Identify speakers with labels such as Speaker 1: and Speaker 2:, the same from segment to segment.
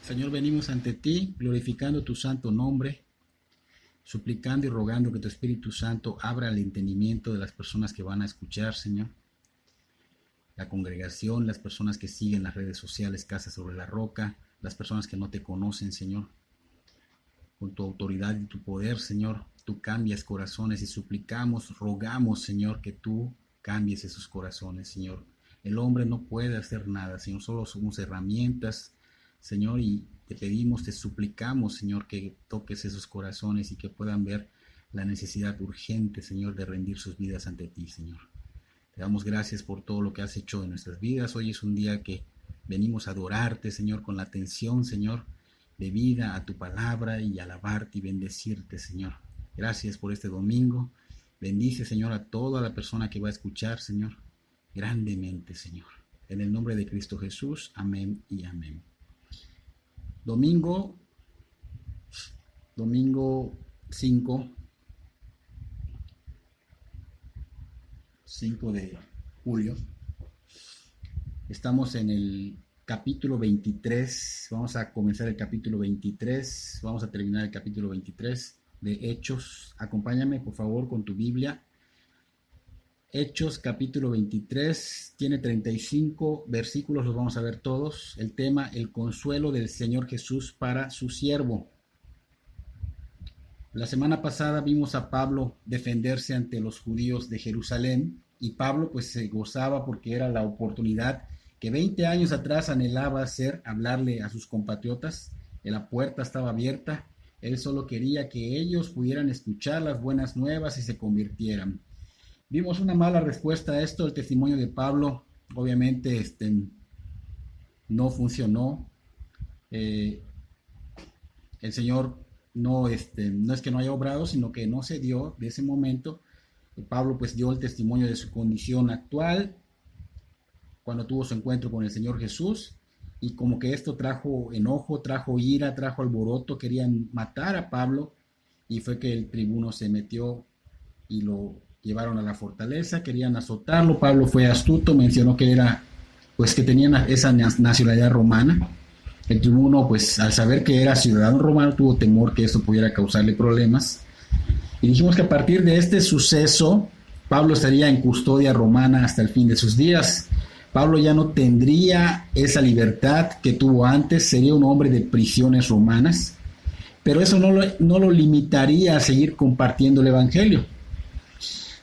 Speaker 1: Señor, venimos ante ti, glorificando tu santo nombre, suplicando y rogando que tu Espíritu Santo abra el entendimiento de las personas que van a escuchar, Señor. La congregación, las personas que siguen las redes sociales, Casa sobre la Roca, las personas que no te conocen, Señor. Con tu autoridad y tu poder, Señor, tú cambias corazones y suplicamos, rogamos, Señor, que tú cambies esos corazones, Señor. El hombre no puede hacer nada, Señor, solo somos herramientas, Señor, y te pedimos, te suplicamos, Señor, que toques esos corazones y que puedan ver la necesidad urgente, Señor, de rendir sus vidas ante ti, Señor. Te damos gracias por todo lo que has hecho en nuestras vidas. Hoy es un día que venimos a adorarte, Señor, con la atención, Señor, debida a tu palabra y alabarte y bendecirte, Señor. Gracias por este domingo. Bendice, Señor, a toda la persona que va a escuchar, Señor, grandemente, Señor. En el nombre de Cristo Jesús, amén y amén. Domingo 5 de julio. Estamos en el capítulo 23. Vamos a comenzar el capítulo 23. Vamos a terminar el capítulo 23 de Hechos. Acompáñame, por favor, con tu Biblia. Hechos capítulo 23, tiene 35 versículos, los vamos a ver todos. El tema, el consuelo del Señor Jesús para su siervo. La semana pasada vimos a Pablo defenderse ante los judíos de Jerusalén, y Pablo pues se gozaba porque era la oportunidad que 20 años atrás anhelaba hacer, hablarle a sus compatriotas. La puerta estaba abierta, él solo quería que ellos pudieran escuchar las buenas nuevas y se convirtieran. Vimos una mala respuesta a esto, el testimonio de Pablo, obviamente no funcionó. El Señor no es que no haya obrado, sino que no se dio de ese momento. Pablo pues dio el testimonio de su condición actual cuando tuvo su encuentro con el Señor Jesús, y como que esto trajo enojo, trajo ira, trajo alboroto, querían matar a Pablo, y fue que el tribuno se metió y lo llevaron a la fortaleza, querían azotarlo. Pablo fue astuto, mencionó que que tenía esa nacionalidad romana. El tribuno, pues al saber que era ciudadano romano, tuvo temor que eso pudiera causarle problemas. Y dijimos que a partir de este suceso, Pablo estaría en custodia romana hasta el fin de sus días. Pablo ya no tendría esa libertad que tuvo antes, sería un hombre de prisiones romanas, pero eso no lo limitaría a seguir compartiendo el evangelio.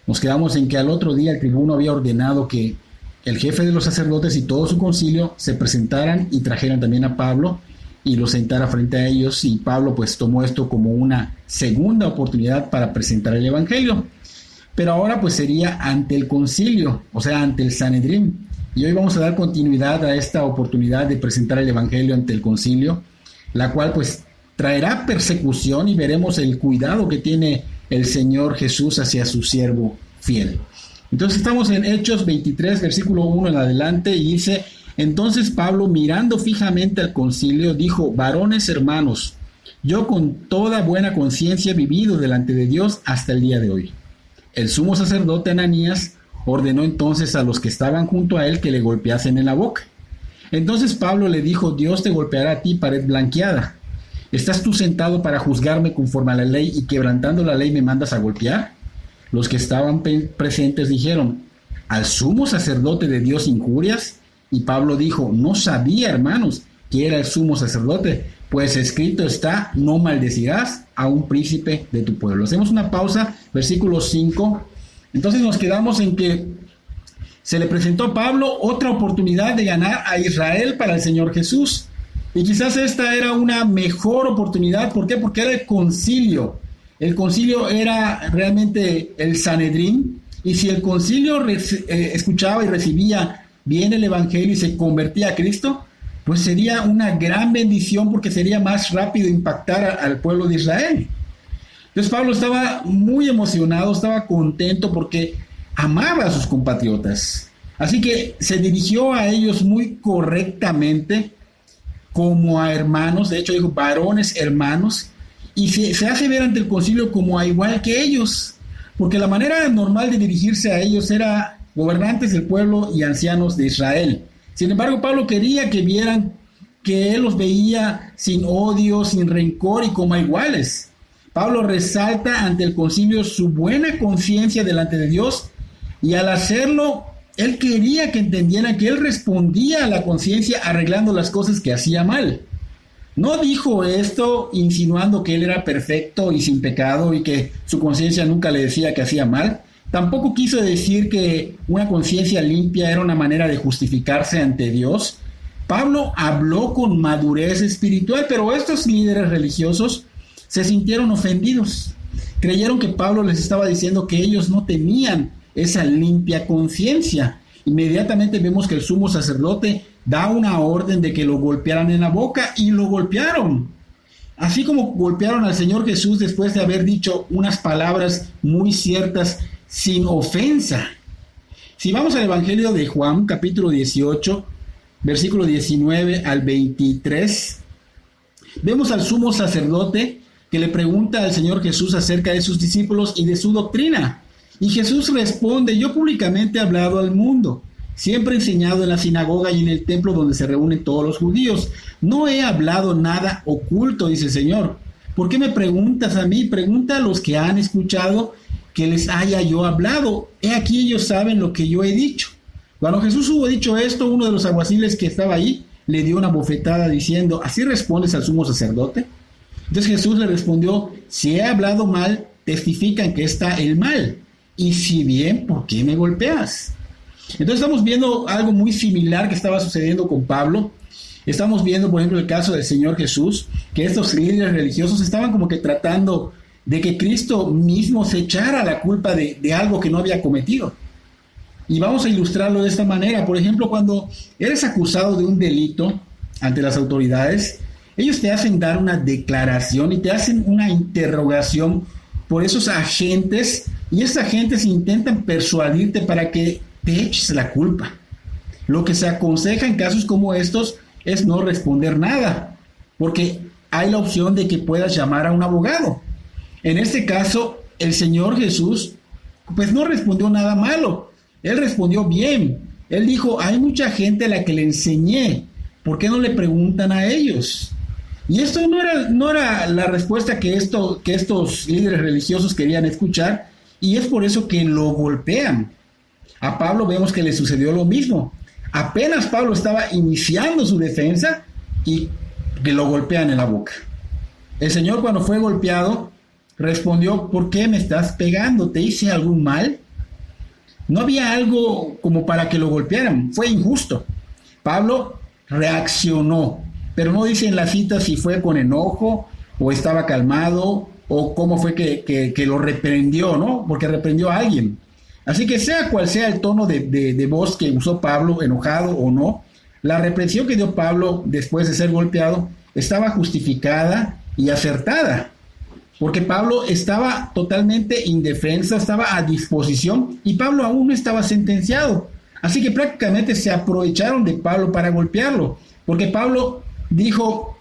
Speaker 1: Nos quedamos en que al otro día el tribuno había ordenado que el jefe de los sacerdotes y todo su concilio se presentaran y trajeran también a Pablo y lo sentara frente a ellos, y Pablo pues tomó esto como una segunda oportunidad para presentar el evangelio, pero ahora pues sería ante el concilio, o sea, ante el Sanedrín, y hoy vamos a dar continuidad a esta oportunidad de presentar el evangelio ante el concilio, la cual pues traerá persecución, y veremos el cuidado que tiene el Señor Jesús hacia su siervo fiel. Entonces estamos en Hechos 23, versículo 1 en adelante, y dice: entonces Pablo, mirando fijamente al concilio, dijo: varones hermanos, yo con toda buena conciencia he vivido delante de Dios hasta el día de hoy. El sumo sacerdote Ananías ordenó entonces a los que estaban junto a él que le golpeasen en la boca. Entonces Pablo le dijo: Dios te golpeará a ti, pared blanqueada. ¿Estás tú sentado para juzgarme conforme a la ley, y quebrantando la ley me mandas a golpear? Los que estaban presentes dijeron: ¿al sumo sacerdote de Dios injurias? Y Pablo dijo: no sabía, hermanos, que era el sumo sacerdote, pues escrito está: no maldecirás a un príncipe de tu pueblo. Hacemos una pausa, versículo 5. Entonces nos quedamos en que se le presentó a Pablo otra oportunidad de ganar a Israel para el Señor Jesús. Y quizás esta era una mejor oportunidad. ¿Por qué? Porque era el concilio. El concilio era realmente el Sanedrín. Y si el concilio escuchaba y recibía bien el evangelio y se convertía a Cristo, pues sería una gran bendición, porque sería más rápido impactar al pueblo de Israel. Entonces Pablo estaba muy emocionado, estaba contento porque amaba a sus compatriotas. Así que se dirigió a ellos muy correctamente, como a hermanos. De hecho dijo: varones hermanos, y se hace ver ante el concilio como a igual que ellos, porque la manera normal de dirigirse a ellos era gobernantes del pueblo y ancianos de Israel. Sin embargo, Pablo quería que vieran que él los veía sin odio, sin rencor y como iguales. Pablo resalta ante el concilio su buena conciencia delante de Dios, y al hacerlo, él quería que entendieran que él respondía a la conciencia arreglando las cosas que hacía mal. No dijo esto insinuando que él era perfecto y sin pecado y que su conciencia nunca le decía que hacía mal. Tampoco quiso decir que una conciencia limpia era una manera de justificarse ante Dios. Pablo habló con madurez espiritual, pero estos líderes religiosos se sintieron ofendidos. Creyeron que Pablo les estaba diciendo que ellos no tenían esa limpia conciencia. Inmediatamente vemos que el sumo sacerdote da una orden de que lo golpearan en la boca, y lo golpearon. Así como golpearon al Señor Jesús después de haber dicho unas palabras muy ciertas sin ofensa. Si vamos al Evangelio de Juan, capítulo 18, versículo 19 al 23, vemos al sumo sacerdote que le pregunta al Señor Jesús acerca de sus discípulos y de su doctrina. Y Jesús responde: yo públicamente he hablado al mundo. Siempre he enseñado en la sinagoga y en el templo donde se reúnen todos los judíos. No he hablado nada oculto, dice el Señor. ¿Por qué me preguntas a mí? Pregunta a los que han escuchado que les haya yo hablado. He aquí ellos saben lo que yo he dicho. Cuando Jesús hubo dicho esto, uno de los alguaciles que estaba ahí le dio una bofetada diciendo: ¿así respondes al sumo sacerdote? Entonces Jesús le respondió: si he hablado mal, testifican que está el mal. Y si bien, ¿por qué me golpeas? Entonces estamos viendo algo muy similar que estaba sucediendo con Pablo. Estamos viendo, por ejemplo, el caso del Señor Jesús, que estos líderes religiosos estaban como que tratando de que Cristo mismo se echara la culpa de algo que no había cometido. Y vamos a ilustrarlo de esta manera. Por ejemplo, cuando eres acusado de un delito ante las autoridades, ellos te hacen dar una declaración y te hacen una interrogación por esos agentes, y esos agentes intentan persuadirte para que te eches la culpa. Lo que se aconseja en casos como estos es no responder nada, porque hay la opción de que puedas llamar a un abogado. En este caso, el Señor Jesús pues no respondió nada malo. Él respondió bien. Él dijo: hay mucha gente a la que le enseñé, ¿por qué no le preguntan a ellos? Y esto no era la respuesta que estos líderes religiosos querían escuchar, y es por eso que lo golpean. A Pablo vemos que le sucedió lo mismo. Apenas Pablo estaba iniciando su defensa y que lo golpean en la boca. El Señor, cuando fue golpeado, respondió: ¿por qué me estás pegando? ¿Te hice algún mal? No había algo como para que lo golpearan. Fue injusto. Pablo reaccionó, pero no dice en la cita si fue con enojo o estaba calmado o cómo fue que lo reprendió, ¿no? Porque reprendió a alguien. Así que sea cual sea el tono de voz que usó Pablo, enojado o no, la reprensión que dio Pablo después de ser golpeado estaba justificada y acertada, porque Pablo estaba totalmente indefenso, estaba a disposición, y Pablo aún no estaba sentenciado. Así que prácticamente se aprovecharon de Pablo para golpearlo, porque Pablo dijo: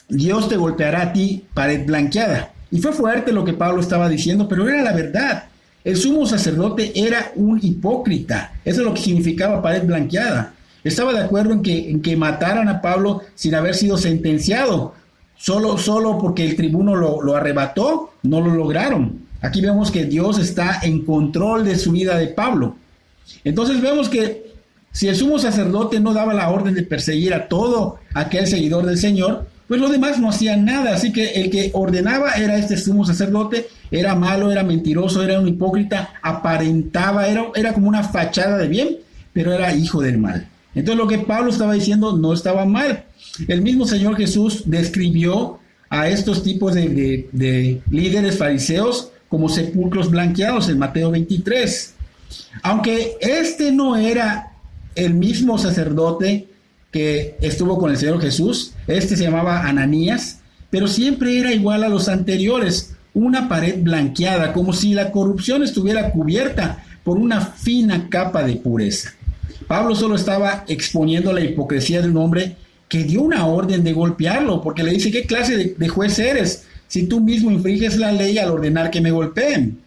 Speaker 1: Dios te golpeará a ti, pared blanqueada. Y fue fuerte lo que Pablo estaba diciendo, pero era la verdad. El sumo sacerdote era un hipócrita. Eso es lo que significaba pared blanqueada. Estaba de acuerdo en que mataran a Pablo sin haber sido sentenciado. Solo porque el tribuno lo arrebató, no lo lograron. Aquí vemos que Dios está en control de su vida de Pablo. Entonces vemos que si el sumo sacerdote no daba la orden de perseguir a todo aquel seguidor del Señor, pues los demás no hacían nada. Así que el que ordenaba era este sumo sacerdote. Era malo, era mentiroso, era un hipócrita, aparentaba, era como una fachada de bien, pero era hijo del mal. Entonces lo que Pablo estaba diciendo no estaba mal. El mismo Señor Jesús describió a estos tipos de líderes fariseos como sepulcros blanqueados en Mateo 23. Aunque este no era el mismo sacerdote que estuvo con el Señor Jesús, este se llamaba Ananías, pero siempre era igual a los anteriores, una pared blanqueada, como si la corrupción estuviera cubierta por una fina capa de pureza. Pablo solo estaba exponiendo la hipocresía de un hombre que dio una orden de golpearlo, porque le dice: ¿qué clase de juez eres si tú mismo infringes la ley al ordenar que me golpeen?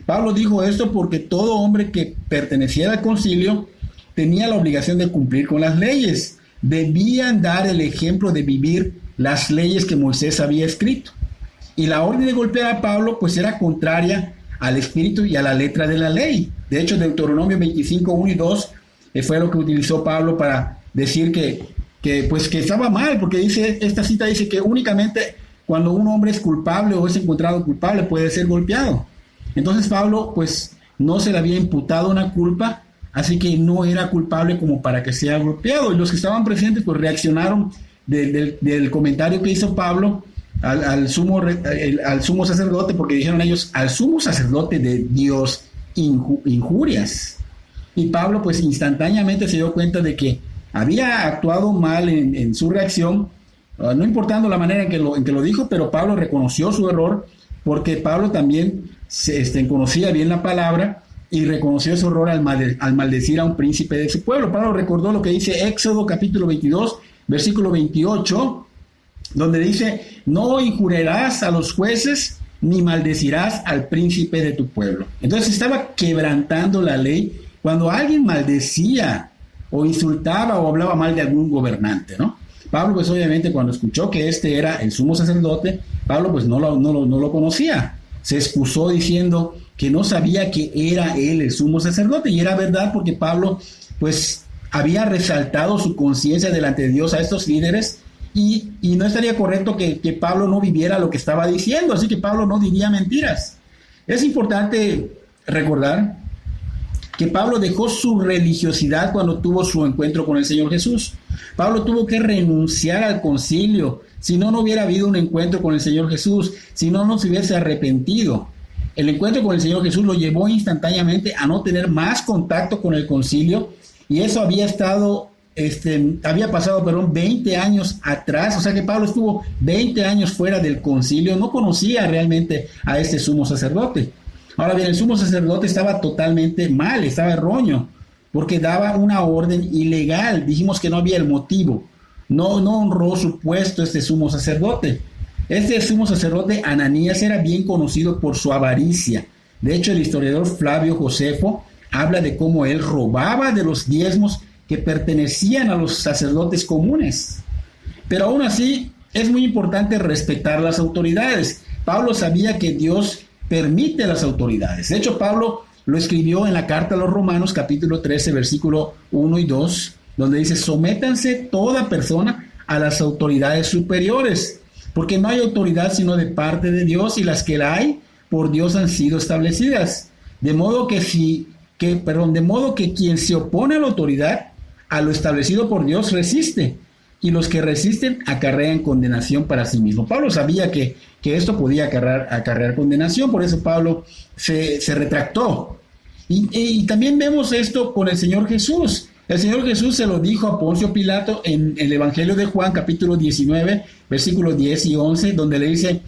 Speaker 1: Pablo dijo esto porque todo hombre que perteneciera al concilio tenía la obligación de cumplir con las leyes. debían dar el ejemplo de vivir las leyes que Moisés había escrito. Y la orden de golpear a Pablo pues era contraria al espíritu y a la letra de la ley. De hecho, Deuteronomio 25, 1 y 2 fue lo que utilizó Pablo para decir que estaba mal, porque esta cita dice que únicamente cuando un hombre es culpable o es encontrado culpable puede ser golpeado. Entonces Pablo pues no se le había imputado una culpa, así que no era culpable como para que sea golpeado. Y los que estaban presentes pues reaccionaron del comentario que hizo Pablo al sumo sacerdote, porque dijeron ellos: al sumo sacerdote de Dios injurias. Y Pablo pues instantáneamente se dio cuenta de que había actuado mal en su reacción, no importando la manera en que lo dijo, pero Pablo reconoció su error, porque Pablo también conocía bien la palabra y reconoció su error al maldecir a un príncipe de su pueblo. Pablo recordó lo que dice Éxodo capítulo 22, versículo 28, donde dice: no injuriarás a los jueces ni maldecirás al príncipe de tu pueblo. Entonces estaba quebrantando la ley cuando alguien maldecía o insultaba o hablaba mal de algún gobernante, ¿no? Pablo pues obviamente cuando escuchó que este era el sumo sacerdote, Pablo pues no lo conocía. Se excusó diciendo que no sabía que era él el sumo sacerdote, y era verdad, porque Pablo pues había resaltado su conciencia delante de Dios a estos líderes, y no estaría correcto que Pablo no viviera lo que estaba diciendo, así que Pablo no diría mentiras. Es importante recordar que Pablo dejó su religiosidad cuando tuvo su encuentro con el Señor Jesús. Pablo tuvo que renunciar al concilio, si no hubiera habido un encuentro con el Señor Jesús, si no se hubiese arrepentido. El encuentro con el Señor Jesús lo llevó instantáneamente a no tener más contacto con el concilio, y eso había pasado 20 años atrás. O sea que Pablo estuvo 20 años fuera del concilio, no conocía realmente a este sumo sacerdote. Ahora bien, el sumo sacerdote estaba totalmente mal, estaba erróneo, porque daba una orden ilegal. Dijimos que no había el motivo. No honró su puesto este sumo sacerdote. Este sumo sacerdote Ananías era bien conocido por su avaricia. De hecho, el historiador Flavio Josefo habla de cómo él robaba de los diezmos que pertenecían a los sacerdotes comunes. Pero aún así, es muy importante respetar las autoridades. Pablo sabía que Dios permite a las autoridades. De hecho, Pablo lo escribió en la carta a los Romanos, capítulo 13, versículo 1 y 2, donde dice: sométanse toda persona a las autoridades superiores, porque no hay autoridad sino de parte de Dios, y las que la hay, por Dios han sido establecidas. De modo que quien se opone a la autoridad, a lo establecido por Dios, resiste, y los que resisten acarrean condenación para sí mismo. Pablo sabía que esto podía acarrear condenación, por eso Pablo se retractó. Y también vemos esto con el Señor Jesús. El Señor Jesús se lo dijo a Poncio Pilato en el Evangelio de Juan, capítulo 19, versículos 10 y 11, donde le dice: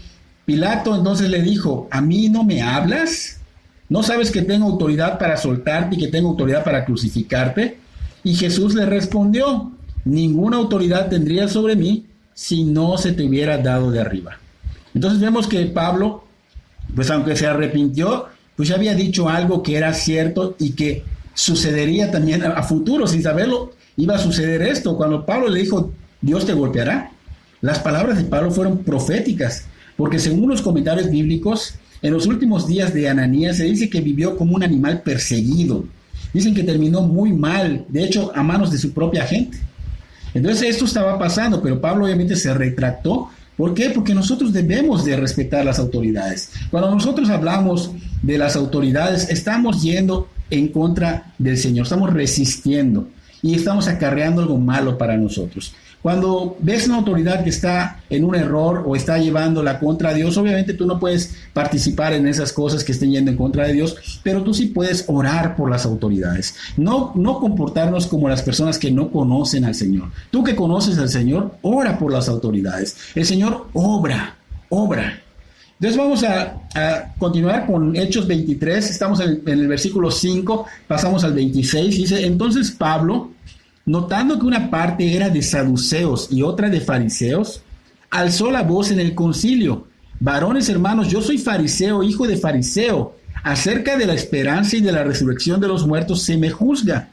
Speaker 1: Pilato entonces le dijo: ¿a mí no me hablas? ¿No sabes que tengo autoridad para soltarte y que tengo autoridad para crucificarte? Y Jesús le respondió: ninguna autoridad tendría sobre mí si no se te hubiera dado de arriba. Entonces vemos que Pablo, pues aunque se arrepintió, pues ya había dicho algo que era cierto y que sucedería también a futuro. Sin saberlo, iba a suceder esto. Cuando Pablo le dijo: Dios te golpeará, las palabras de Pablo fueron proféticas, porque según los comentarios bíblicos, en los últimos días de Ananías se dice que vivió como un animal perseguido. Dicen que terminó muy mal, de hecho, a manos de su propia gente. Entonces esto estaba pasando, pero Pablo obviamente se retractó. ¿Por qué? Porque nosotros debemos de respetar las autoridades. Cuando nosotros hablamos de las autoridades, estamos yendo en contra del Señor, estamos resistiendo y estamos acarreando algo malo para nosotros. Cuando ves una autoridad que está en un error o está llevándola contra Dios, obviamente tú no puedes participar en esas cosas que estén yendo en contra de Dios, pero tú sí puedes orar por las autoridades. No comportarnos como las personas que no conocen al Señor. Tú que conoces al Señor, ora por las autoridades. El Señor obra. Entonces vamos a continuar con Hechos 23, estamos en el versículo 5, pasamos al 26, dice: entonces Pablo, notando que una parte era de saduceos y otra de fariseos, alzó la voz en el concilio: varones hermanos, yo soy fariseo, hijo de fariseo. Acerca de la esperanza y de la resurrección de los muertos se me juzga.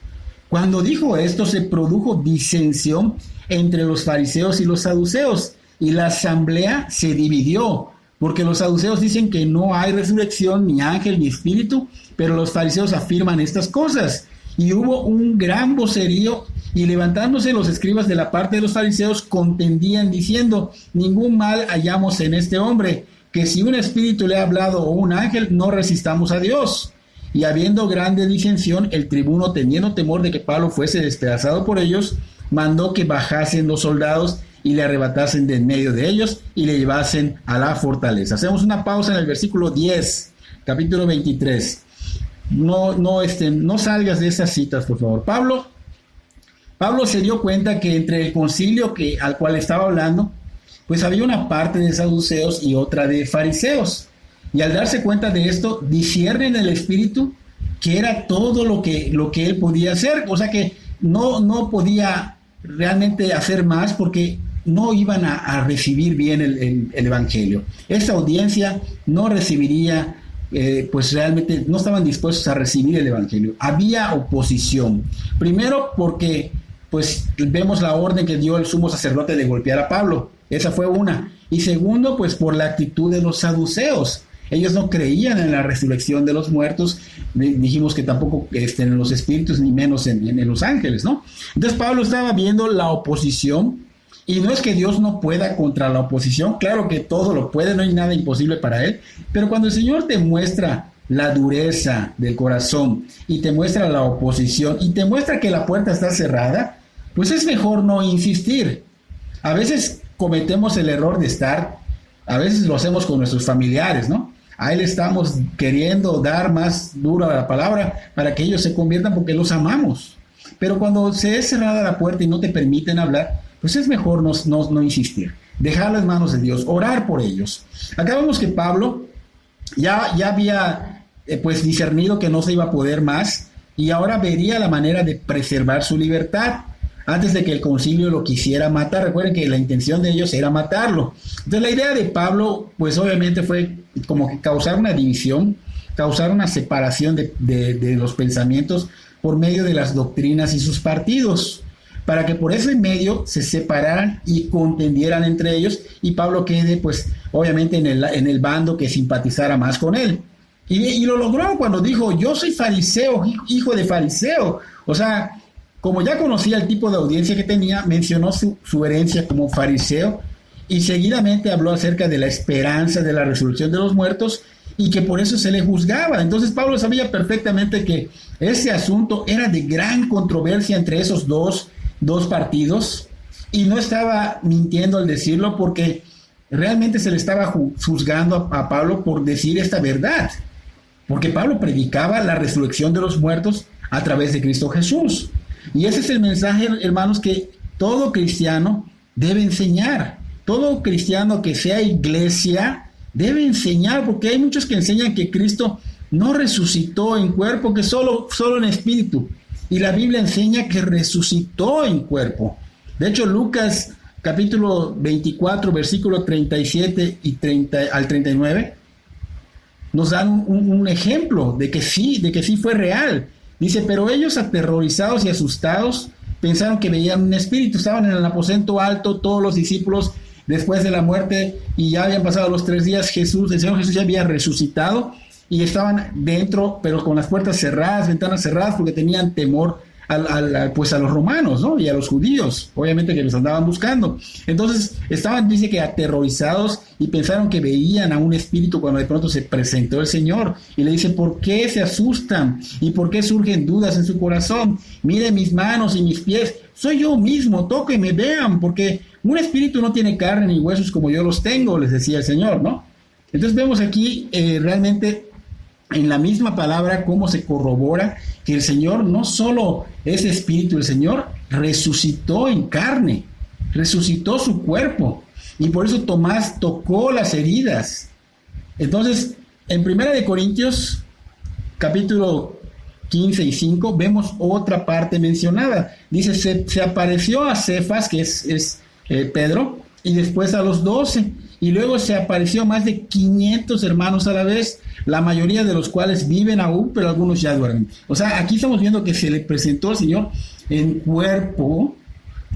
Speaker 1: Cuando dijo esto, se produjo disensión entre los fariseos y los saduceos, y la asamblea se dividió, porque los saduceos dicen que no hay resurrección, ni ángel, ni espíritu, pero los fariseos afirman estas cosas. Y hubo un gran vocerío, y levantándose los escribas de la parte de los fariseos, contendían diciendo: ningún mal hallamos en este hombre, que si un espíritu le ha hablado o un ángel, no resistamos a Dios. Y habiendo grande disensión, el tribuno, teniendo temor de que Pablo fuese despedazado por ellos, mandó que bajasen los soldados y le arrebatasen de en medio de ellos y le llevasen a la fortaleza. Hacemos una pausa en el versículo 10, capítulo 23. No salgas de esas citas, por favor. Pablo se dio cuenta que entre el concilio al cual estaba hablando, pues había una parte de saduceos y otra de fariseos. Y al darse cuenta de esto, discierne en el espíritu que era todo lo que él podía hacer. O sea que no podía realmente hacer más porque no iban a recibir bien el evangelio. Esta audiencia no recibiría, pues realmente no estaban dispuestos a recibir el evangelio. Había oposición. Primero porque pues vemos la orden que dio el sumo sacerdote de golpear a Pablo. Esa fue una. Y segundo, pues por la actitud de los saduceos. Ellos no creían en la resurrección de los muertos. Dijimos que tampoco en los espíritus, ni menos en los ángeles, ¿no? Entonces Pablo estaba viendo la oposición, y no es que Dios no pueda contra la oposición. Claro que todo lo puede, no hay nada imposible para él. Pero cuando el Señor te muestra la dureza del corazón, y te muestra la oposición, y te muestra que la puerta está cerrada, pues es mejor no insistir. A veces cometemos el error a veces lo hacemos con nuestros familiares, ¿no? A él estamos queriendo dar más duro a la palabra para que ellos se conviertan porque los amamos. Pero cuando se es cerrada la puerta y no te permiten hablar, pues es mejor no insistir. Dejar las manos de Dios, orar por ellos. Acá vemos que Pablo ya había pues discernido que no se iba a poder más, y ahora vería la manera de preservar su libertad antes de que el concilio lo quisiera matar. Recuerden que la intención de ellos era matarlo. Entonces la idea de Pablo, pues obviamente fue como que causar una división, causar una separación de los pensamientos por medio de las doctrinas y sus partidos, para que por ese medio se separaran y contendieran entre ellos, y Pablo quede pues obviamente en el bando que simpatizara más con él. Y lo logró cuando dijo: yo soy fariseo, hijo de fariseo. O sea, como ya conocía el tipo de audiencia que tenía, mencionó su herencia como fariseo, y seguidamente habló acerca de la esperanza de la resurrección de los muertos, y que por eso se le juzgaba. Entonces Pablo sabía perfectamente que ese asunto era de gran controversia entre esos dos partidos, y no estaba mintiendo al decirlo, porque realmente se le estaba juzgando a Pablo por decir esta verdad, porque Pablo predicaba la resurrección de los muertos a través de Cristo Jesús. Y ese es el mensaje, hermanos, que todo cristiano debe enseñar. Todo cristiano que sea iglesia debe enseñar, porque hay muchos que enseñan que Cristo no resucitó en cuerpo, que solo en espíritu. Y la Biblia enseña que resucitó en cuerpo. De hecho, Lucas capítulo 24, versículo 37 al 39, nos dan un ejemplo de que sí fue real. Dice: pero ellos, aterrorizados y asustados, pensaron que veían un espíritu. Estaban en el aposento alto todos los discípulos después de la muerte, y ya habían pasado los 3 días. El Señor Jesús ya había resucitado, y estaban dentro, pero con las puertas cerradas, ventanas cerradas, porque tenían temor pues a los romanos, ¿no? Y a los judíos, obviamente, que los andaban buscando. Entonces estaban, dice, que aterrorizados, y pensaron que veían a un espíritu cuando de pronto se presentó el Señor, y le dice: ¿por qué se asustan? ¿Y por qué surgen dudas en su corazón? Miren mis manos y mis pies, soy yo mismo, tóquenme, vean, porque un espíritu no tiene carne ni huesos como yo los tengo, les decía el Señor, ¿no? Entonces vemos aquí realmente en la misma palabra cómo se corrobora que el Señor no solo es espíritu, el Señor resucitó en carne, resucitó su cuerpo, y por eso Tomás tocó las heridas. Entonces, en 1 Corintios capítulo 15 y 5 vemos otra parte mencionada. Dice: se apareció a Cefas, que es Pedro, y después a los 12, y luego se apareció más de 500 hermanos a la vez, la mayoría de los cuales viven aún, pero algunos ya duermen. O sea, aquí estamos viendo que se le presentó al Señor en cuerpo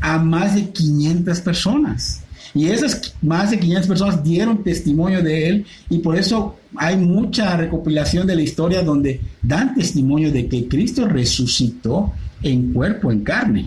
Speaker 1: a más de 500 personas. Y esas más de 500 personas dieron testimonio de Él, y por eso hay mucha recopilación de la historia donde dan testimonio de que Cristo resucitó en cuerpo, en carne.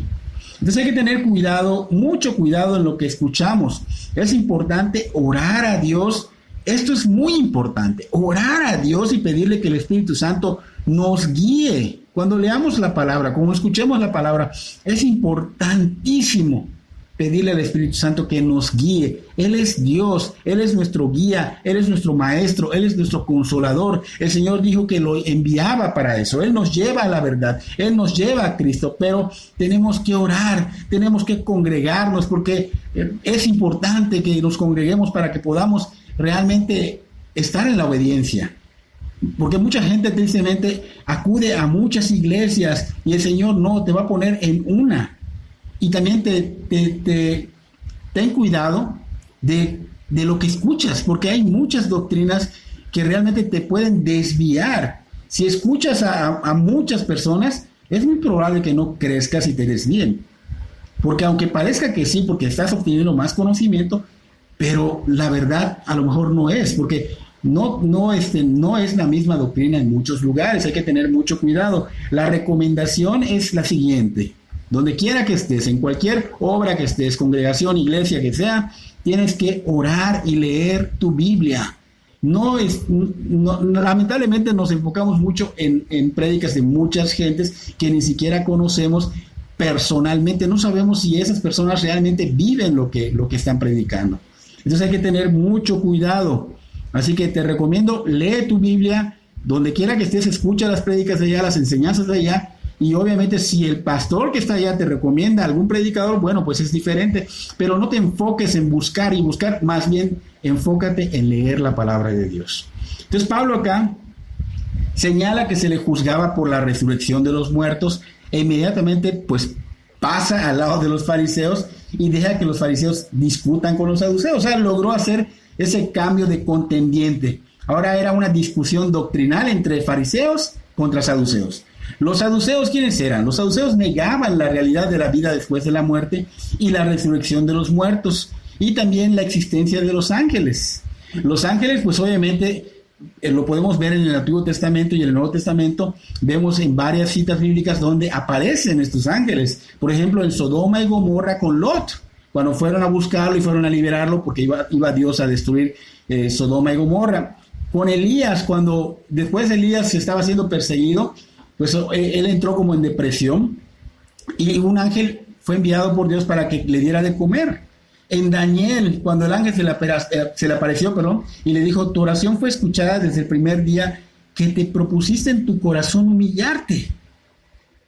Speaker 1: Entonces hay que tener cuidado, mucho cuidado en lo que escuchamos. Es importante orar a Dios. Esto es muy importante, orar a Dios y pedirle que el Espíritu Santo nos guíe. Cuando leamos la palabra, cuando escuchemos la palabra, es importantísimo pedirle al Espíritu Santo que nos guíe. Él es Dios, Él es nuestro guía, Él es nuestro maestro, Él es nuestro consolador. El Señor dijo que lo enviaba para eso. Él nos lleva a la verdad, Él nos lleva a Cristo, pero tenemos que orar, tenemos que congregarnos, porque es importante que nos congreguemos para que podamos realmente estar en la obediencia. Porque mucha gente tristemente acude a muchas iglesias y el Señor no te va a poner en una. Y también ten cuidado de lo que escuchas, porque hay muchas doctrinas que realmente te pueden desviar. Si escuchas a muchas personas, es muy probable que no crezcas y te desvíen. Porque aunque parezca que sí, porque estás obteniendo más conocimiento, pero la verdad a lo mejor no es, porque no es la misma doctrina en muchos lugares. Hay que tener mucho cuidado. La recomendación es la siguiente: donde quiera que estés, en cualquier obra que estés, congregación, iglesia, que sea, tienes que orar y leer tu Biblia. Lamentablemente nos enfocamos mucho en prédicas de muchas gentes que ni siquiera conocemos personalmente. No sabemos si esas personas realmente viven lo que están predicando. Entonces hay que tener mucho cuidado. Así que te recomiendo, lee tu Biblia, donde quiera que estés, escucha las prédicas de allá, las enseñanzas de allá. Y obviamente si el pastor que está allá te recomienda algún predicador, bueno, pues es diferente, pero no te enfoques en buscar, más bien enfócate en leer la palabra de Dios. Entonces Pablo acá señala que se le juzgaba por la resurrección de los muertos, e inmediatamente pues pasa al lado de los fariseos y deja que los fariseos discutan con los saduceos. O sea, logró hacer ese cambio de contendiente. Ahora era una discusión doctrinal entre fariseos contra saduceos. Los saduceos, ¿quiénes eran? Los saduceos negaban la realidad de la vida después de la muerte y la resurrección de los muertos, y también la existencia de los ángeles. Los ángeles, pues obviamente, lo podemos ver en el Antiguo Testamento y en el Nuevo Testamento. Vemos en varias citas bíblicas donde aparecen estos ángeles. Por ejemplo, en Sodoma y Gomorra con Lot, cuando fueron a buscarlo y fueron a liberarlo porque iba Dios a destruir Sodoma y Gomorra. Con Elías, cuando después Elías estaba siendo perseguido, pues él entró como en depresión y un ángel fue enviado por Dios para que le diera de comer. En Daniel, cuando el ángel se le apareció, y le dijo: tu oración fue escuchada desde el primer día que te propusiste en tu corazón humillarte.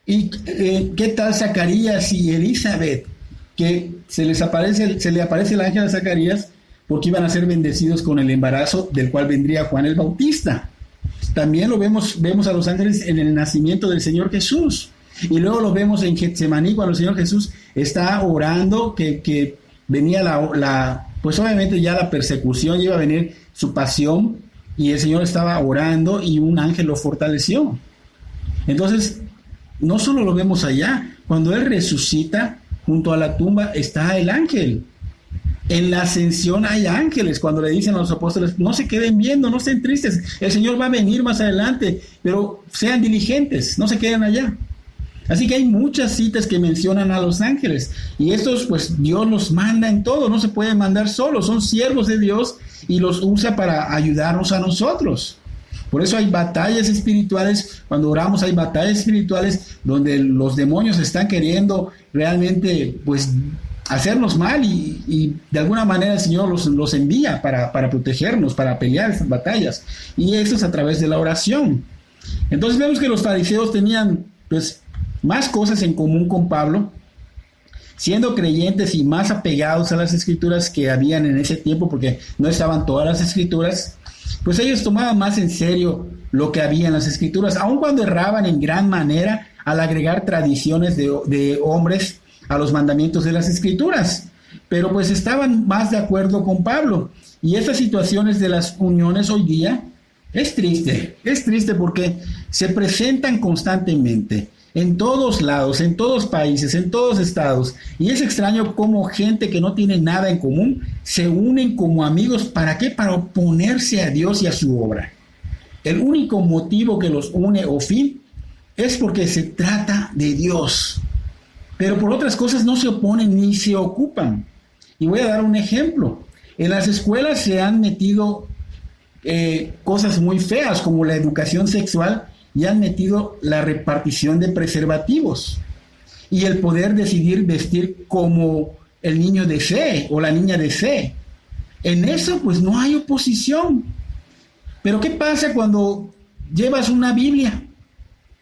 Speaker 1: ¿Y qué tal Zacarías y Elizabeth? Que se le aparece el ángel a Zacarías porque iban a ser bendecidos con el embarazo del cual vendría Juan el Bautista. También vemos a los ángeles en el nacimiento del Señor Jesús. Y luego lo vemos en Getsemaní, cuando el Señor Jesús está orando, que venía pues obviamente ya la persecución, iba a venir su pasión, y el Señor estaba orando y un ángel lo fortaleció. Entonces, no solo lo vemos allá, cuando Él resucita, junto a la tumba está el ángel. En la ascensión hay ángeles. Cuando le dicen a los apóstoles: no se queden viendo, no estén tristes, el Señor va a venir más adelante, pero sean diligentes, no se queden allá. Así que hay muchas citas que mencionan a los ángeles, y estos pues Dios los manda en todo, no se pueden mandar solos, son siervos de Dios y los usa para ayudarnos a nosotros. Por eso hay batallas espirituales. Cuando oramos hay batallas espirituales donde los demonios están queriendo realmente pues hacernos mal, y de alguna manera el Señor los envía para protegernos, para pelear estas batallas, y eso es a través de la oración. Entonces vemos que los fariseos tenían pues más cosas en común con Pablo, siendo creyentes y más apegados a las escrituras que habían en ese tiempo, porque no estaban todas las escrituras. Pues ellos tomaban más en serio lo que había en las escrituras, aun cuando erraban en gran manera al agregar tradiciones de hombres a los mandamientos de las escrituras. pero pues estaban más de acuerdo con Pablo. Y estas situaciones de las uniones hoy día es triste porque se presentan constantemente en todos lados, en todos países, en todos estados, y es extraño cómo gente que no tiene nada en común se unen como amigos. ¿Para qué? Para oponerse a Dios y a su obra. El único motivo que los une o fin es porque se trata de Dios, pero por otras cosas no se oponen ni se ocupan. Y voy a dar un ejemplo. En las escuelas se han metido cosas muy feas como la educación sexual, y han metido la repartición de preservativos y el poder decidir vestir como el niño desee o la niña desee. En eso pues no hay oposición. Pero ¿qué pasa cuando llevas una Biblia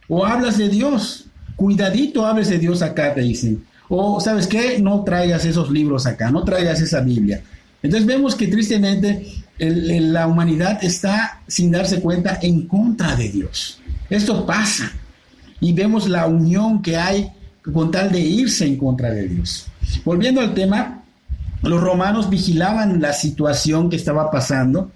Speaker 1: o hablas de Dios? Cuidadito hables de Dios acá, te dicen. O ¿sabes qué? No traigas esos libros acá, no traigas esa Biblia. Entonces vemos que tristemente la humanidad está, sin darse cuenta, en contra de Dios. Esto pasa y vemos la unión que hay con tal de irse en contra de Dios. Volviendo al tema, los romanos vigilaban la situación que estaba pasando,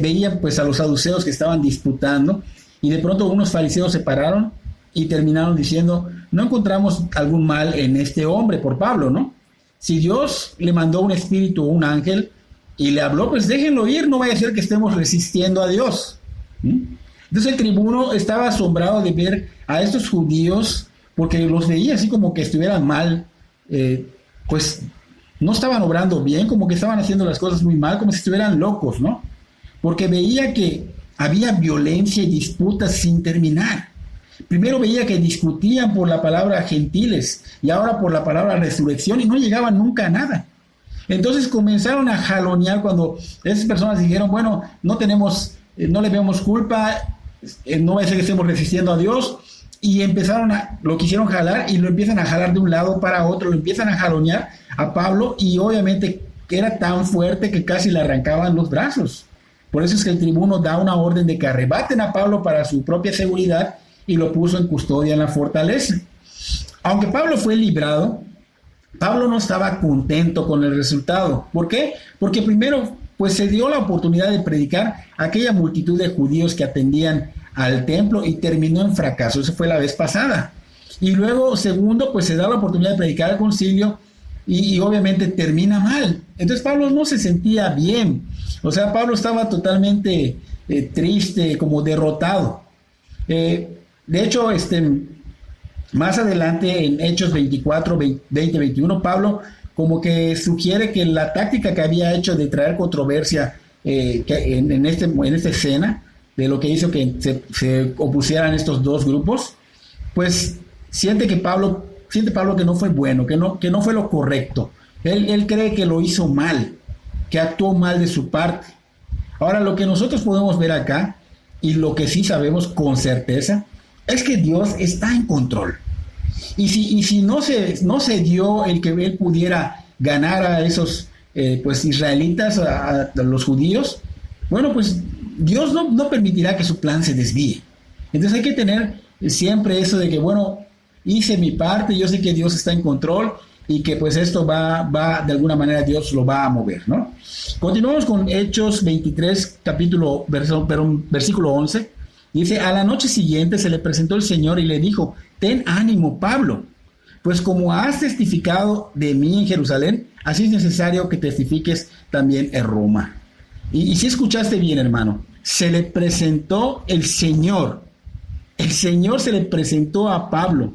Speaker 1: veían pues a los saduceos que estaban disputando, y de pronto unos fariseos se pararon y terminaron diciendo: no encontramos algún mal en este hombre, por Pablo, ¿no? Si Dios le mandó un espíritu o un ángel y le habló, pues déjenlo ir, no vaya a ser que estemos resistiendo a Dios. Entonces el tribuno estaba asombrado de ver a estos judíos, porque los veía así como que estuvieran mal, pues no estaban obrando bien, como que estaban haciendo las cosas muy mal, como si estuvieran locos, ¿no? Porque veía que había violencia y disputas sin terminar. Primero veía que discutían por la palabra gentiles y ahora por la palabra resurrección, y no llegaban nunca a nada. Entonces comenzaron a jalonear cuando esas personas dijeron: bueno, no le vemos culpa, no va a ser que estemos resistiendo a Dios, y lo quisieron jalar y lo empiezan a jalar de un lado para otro, lo empiezan a jalonear a Pablo, y obviamente que era tan fuerte que casi le arrancaban los brazos. Por eso es que el tribuno da una orden de que arrebaten a Pablo para su propia seguridad, y lo puso en custodia en la fortaleza. Aunque Pablo fue librado, Pablo no estaba contento con el resultado. ¿Por qué? Porque primero, pues se dio la oportunidad de predicar a aquella multitud de judíos que atendían al templo, y terminó en fracaso. Eso fue la vez pasada. Y luego, segundo, pues se da la oportunidad de predicar al concilio, y obviamente termina mal. Entonces Pablo no se sentía bien. O sea, Pablo estaba totalmente triste, como derrotado. De hecho, más adelante en Hechos 24, 20, 21, Pablo como que sugiere que la táctica que había hecho de traer controversia en esta escena, de lo que hizo que se opusieran estos dos grupos, pues siente Pablo que no fue bueno, que no fue lo correcto. Él cree que lo hizo mal, que actuó mal de su parte. Ahora, lo que nosotros podemos ver acá, y lo que sí sabemos con certeza, es que Dios está en control. Y si no se dio el que él pudiera ganar a esos pues israelitas, a los judíos, bueno, pues Dios no permitirá que su plan se desvíe. Entonces hay que tener siempre eso de que, bueno, hice mi parte, yo sé que Dios está en control, y que pues esto va de alguna manera Dios lo va a mover, ¿no? Continuamos con Hechos 23, versículo 11. Dice: a la noche siguiente se le presentó el Señor y le dijo: ten ánimo, Pablo, pues como has testificado de mí en Jerusalén, así es necesario que testifiques también en Roma. Y si escuchaste bien, hermano, se le presentó el Señor se le presentó a Pablo.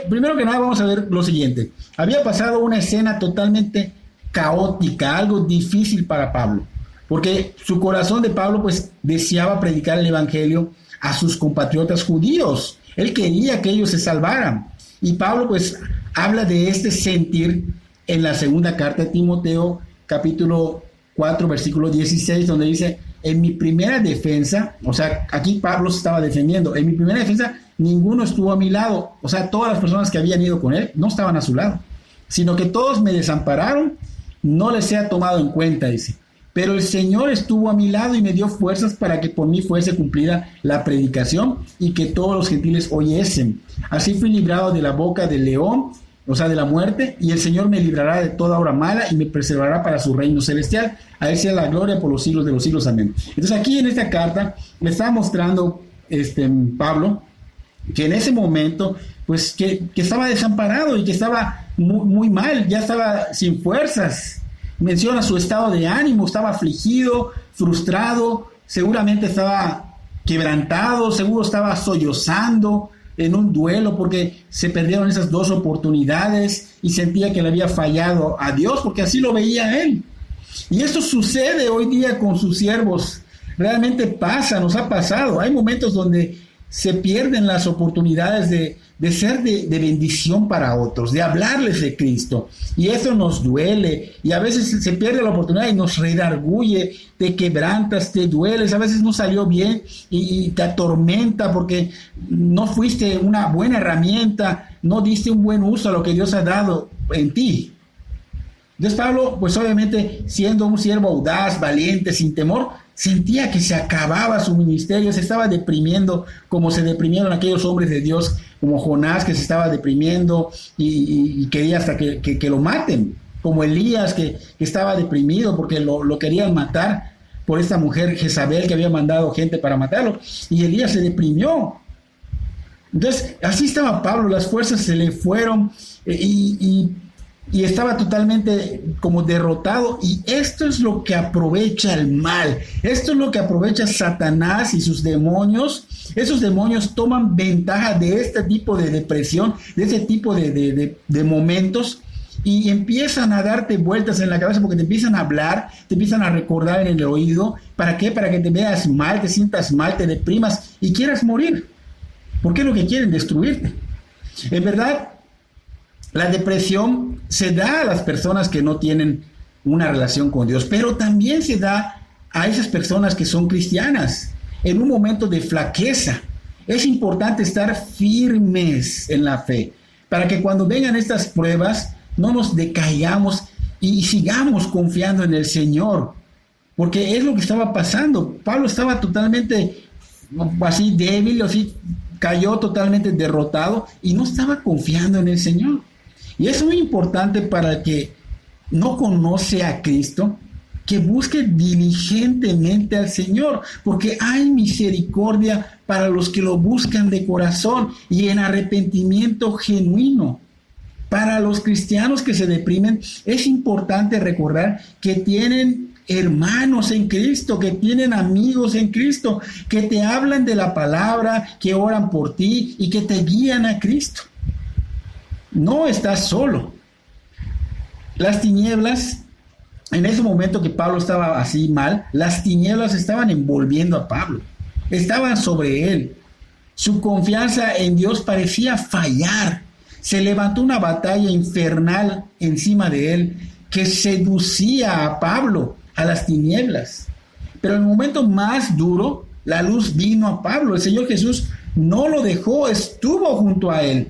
Speaker 1: Primero que nada, vamos a ver lo siguiente. Había pasado una escena totalmente caótica, algo difícil para Pablo, porque su corazón de Pablo pues deseaba predicar el evangelio a sus compatriotas judíos. Él quería que ellos se salvaran, y Pablo pues habla de este sentir en la segunda carta de Timoteo, capítulo 4, versículo 16, donde dice: en mi primera defensa, o sea, aquí Pablo se estaba defendiendo, en mi primera defensa ninguno estuvo a mi lado. O sea, todas las personas que habían ido con él no estaban a su lado, sino que todos me desampararon, no les he tomado en cuenta, dice. Pero el Señor estuvo a mi lado y me dio fuerzas para que por mí fuese cumplida la predicación y que todos los gentiles oyesen. Así fui librado de la boca del león, o sea, de la muerte, y el Señor me librará de toda obra mala y me preservará para su reino celestial. A Él sea la gloria por los siglos de los siglos. Amén. Entonces aquí en esta carta me está mostrando Pablo que en ese momento, pues que estaba desamparado y que estaba muy, muy mal, ya estaba sin fuerzas. Menciona su estado de ánimo, estaba afligido, frustrado, seguramente estaba quebrantado, seguro estaba sollozando en un duelo porque se perdieron esas dos oportunidades y sentía que le había fallado a Dios, porque así lo veía él. Y esto sucede hoy día con sus siervos. Realmente pasa, nos ha pasado. Hay momentos donde se pierden las oportunidades de ser de bendición para otros, de hablarles de Cristo. Y eso nos duele. Y a veces se pierde la oportunidad y nos redarguye, te quebrantas, te dueles. A veces no salió bien y te atormenta porque no fuiste una buena herramienta, no diste un buen uso a lo que Dios ha dado en ti. Entonces Pablo, pues obviamente siendo un siervo audaz, valiente, sin temor, sentía que se acababa su ministerio, se estaba deprimiendo como se deprimieron aquellos hombres de Dios como Jonás, que se estaba deprimiendo y quería hasta que lo maten, como Elías que estaba deprimido porque lo querían matar por esta mujer Jezabel que había mandado gente para matarlo, y Elías se deprimió. Entonces así estaba Pablo, las fuerzas se le fueron y estaba totalmente como derrotado. Y esto es lo que aprovecha el mal, esto es lo que aprovecha Satanás y sus demonios. Esos demonios toman ventaja de este tipo de depresión, de este tipo de momentos, y empiezan a darte vueltas en la cabeza porque te empiezan a hablar, te empiezan a recordar en el oído. ¿Para qué? Para que te veas mal, te sientas mal, te deprimas y quieras morir, porque es lo que quieren, destruirte. En verdad, la depresión se da a las personas que no tienen una relación con Dios, pero también se da a esas personas que son cristianas en un momento de flaqueza. Es importante estar firmes en la fe para que cuando vengan estas pruebas no nos decaigamos y sigamos confiando en el Señor, porque es lo que estaba pasando. Pablo estaba totalmente así débil, así cayó totalmente derrotado y no estaba confiando en el Señor. Y es muy importante para el que no conoce a Cristo, que busque diligentemente al Señor, porque hay misericordia para los que lo buscan de corazón y en arrepentimiento genuino. Para los cristianos que se deprimen, es importante recordar que tienen hermanos en Cristo, que tienen amigos en Cristo, que te hablan de la palabra, que oran por ti y que te guían a Cristo. No estás solo. Las tinieblas, en ese momento que Pablo estaba así mal, las tinieblas estaban envolviendo a Pablo, estaban sobre él. Su confianza en Dios parecía fallar. Se levantó una batalla infernal encima de él que seducía a Pablo a las tinieblas. Pero en el momento más duro, la luz vino a Pablo. El Señor Jesús no lo dejó, estuvo junto a él.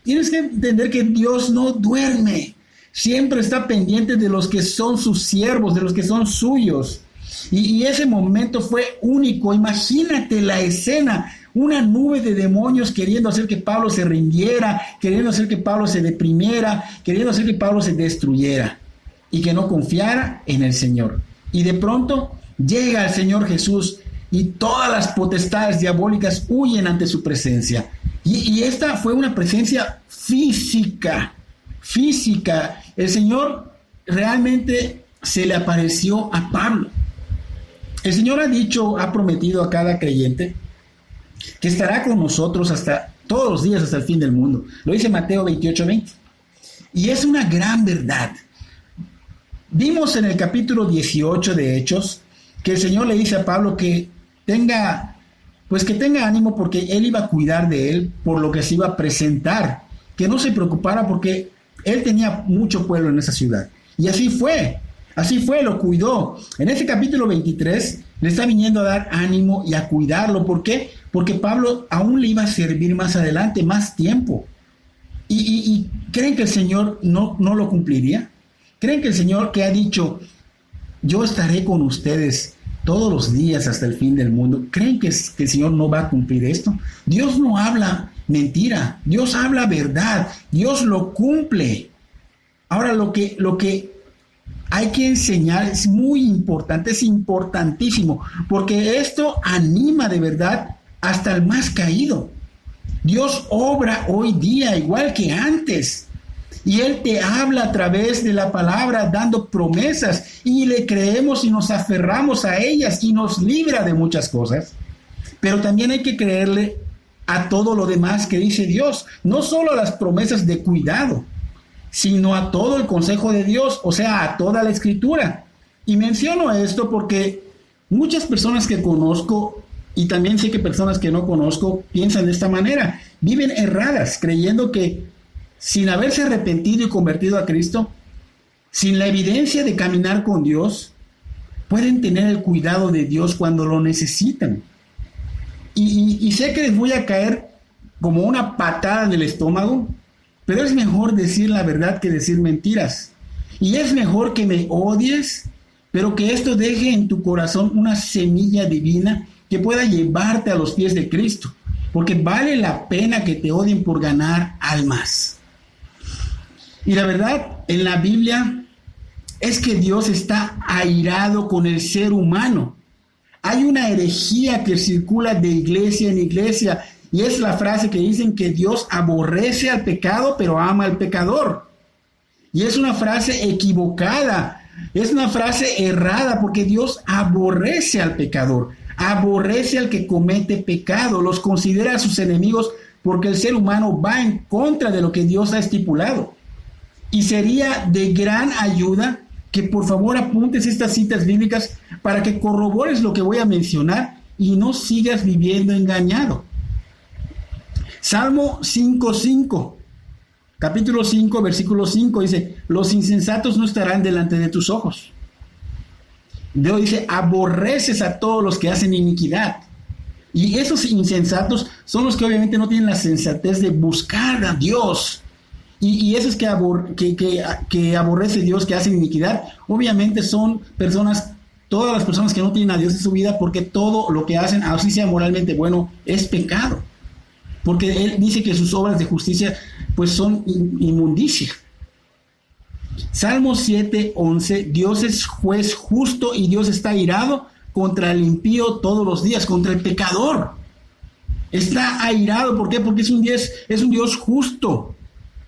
Speaker 1: Tienes que entender que Dios no duerme. Siempre está pendiente de los que son sus siervos, de los que son suyos. Y ese momento fue único. Imagínate la escena. Una nube de demonios queriendo hacer que Pablo se rindiera, queriendo hacer que Pablo se deprimiera, queriendo hacer que Pablo se destruyera y que no confiara en el Señor. Y de pronto llega el Señor Jesús y todas las potestades diabólicas huyen ante su presencia. Y esta fue una presencia física. El Señor realmente se le apareció a Pablo. El Señor ha prometido a cada creyente que estará con nosotros hasta todos los días, hasta el fin del mundo. Lo dice Mateo 28:20. Y es una gran verdad. Vimos en el capítulo 18 de Hechos que el Señor le dice a Pablo que tenga ánimo porque él iba a cuidar de él por lo que se iba a presentar, que no se preocupara porque él tenía mucho pueblo en esa ciudad. Y así fue, lo cuidó. En ese capítulo 23 le está viniendo a dar ánimo y a cuidarlo. ¿Por qué? Porque Pablo aún le iba a servir más adelante, más tiempo. ¿Y creen que el Señor no lo cumpliría? ¿Creen que el Señor, que ha dicho, yo estaré con ustedes todos los días hasta el fin del mundo, creen que el Señor no va a cumplir esto? Dios no habla mentira. Dios habla verdad, Dios lo cumple. Ahora lo que hay que enseñar es muy importante, es importantísimo, porque esto anima de verdad hasta el más caído. Dios obra hoy día igual que antes. Y Él te habla a través de la palabra dando promesas y le creemos y nos aferramos a ellas y nos libra de muchas cosas. Pero también hay que creerle a todo lo demás que dice Dios, no solo a las promesas de cuidado, sino a todo el consejo de Dios, o sea, a toda la Escritura. Y menciono esto porque muchas personas que conozco, y también sé que personas que no conozco, piensan de esta manera, viven erradas, creyendo que sin haberse arrepentido y convertido a Cristo, sin la evidencia de caminar con Dios, pueden tener el cuidado de Dios cuando lo necesitan. Y sé que les voy a caer como una patada en el estómago, pero es mejor decir la verdad que decir mentiras. Y es mejor que me odies, pero que esto deje en tu corazón una semilla divina que pueda llevarte a los pies de Cristo, porque vale la pena que te odien por ganar almas. Y la verdad, en la Biblia es que Dios está airado con el ser humano. Hay una herejía que circula de iglesia en iglesia, y es la frase que dicen que Dios aborrece al pecado, pero ama al pecador. Y es una frase equivocada, es una frase errada, porque Dios aborrece al pecador, aborrece al que comete pecado, los considera sus enemigos, porque el ser humano va en contra de lo que Dios ha estipulado. Y sería de gran ayuda que por favor apuntes estas citas bíblicas para que corrobores lo que voy a mencionar y no sigas viviendo engañado. Salmo 5:5, capítulo 5, versículo 5 dice: los insensatos no estarán delante de tus ojos. Dios dice: aborreces a todos los que hacen iniquidad. Y esos insensatos son los que obviamente no tienen la sensatez de buscar a Dios. Y esos que aborrece Dios, que hacen iniquidad, obviamente son personas, todas las personas que no tienen a Dios en su vida, porque todo lo que hacen, así sea moralmente bueno, es pecado. Porque Él dice que sus obras de justicia pues son inmundicia. Salmo 7:11, Dios es juez justo y Dios está airado contra el impío todos los días, contra el pecador. Está airado, ¿por qué? Porque es un Dios justo.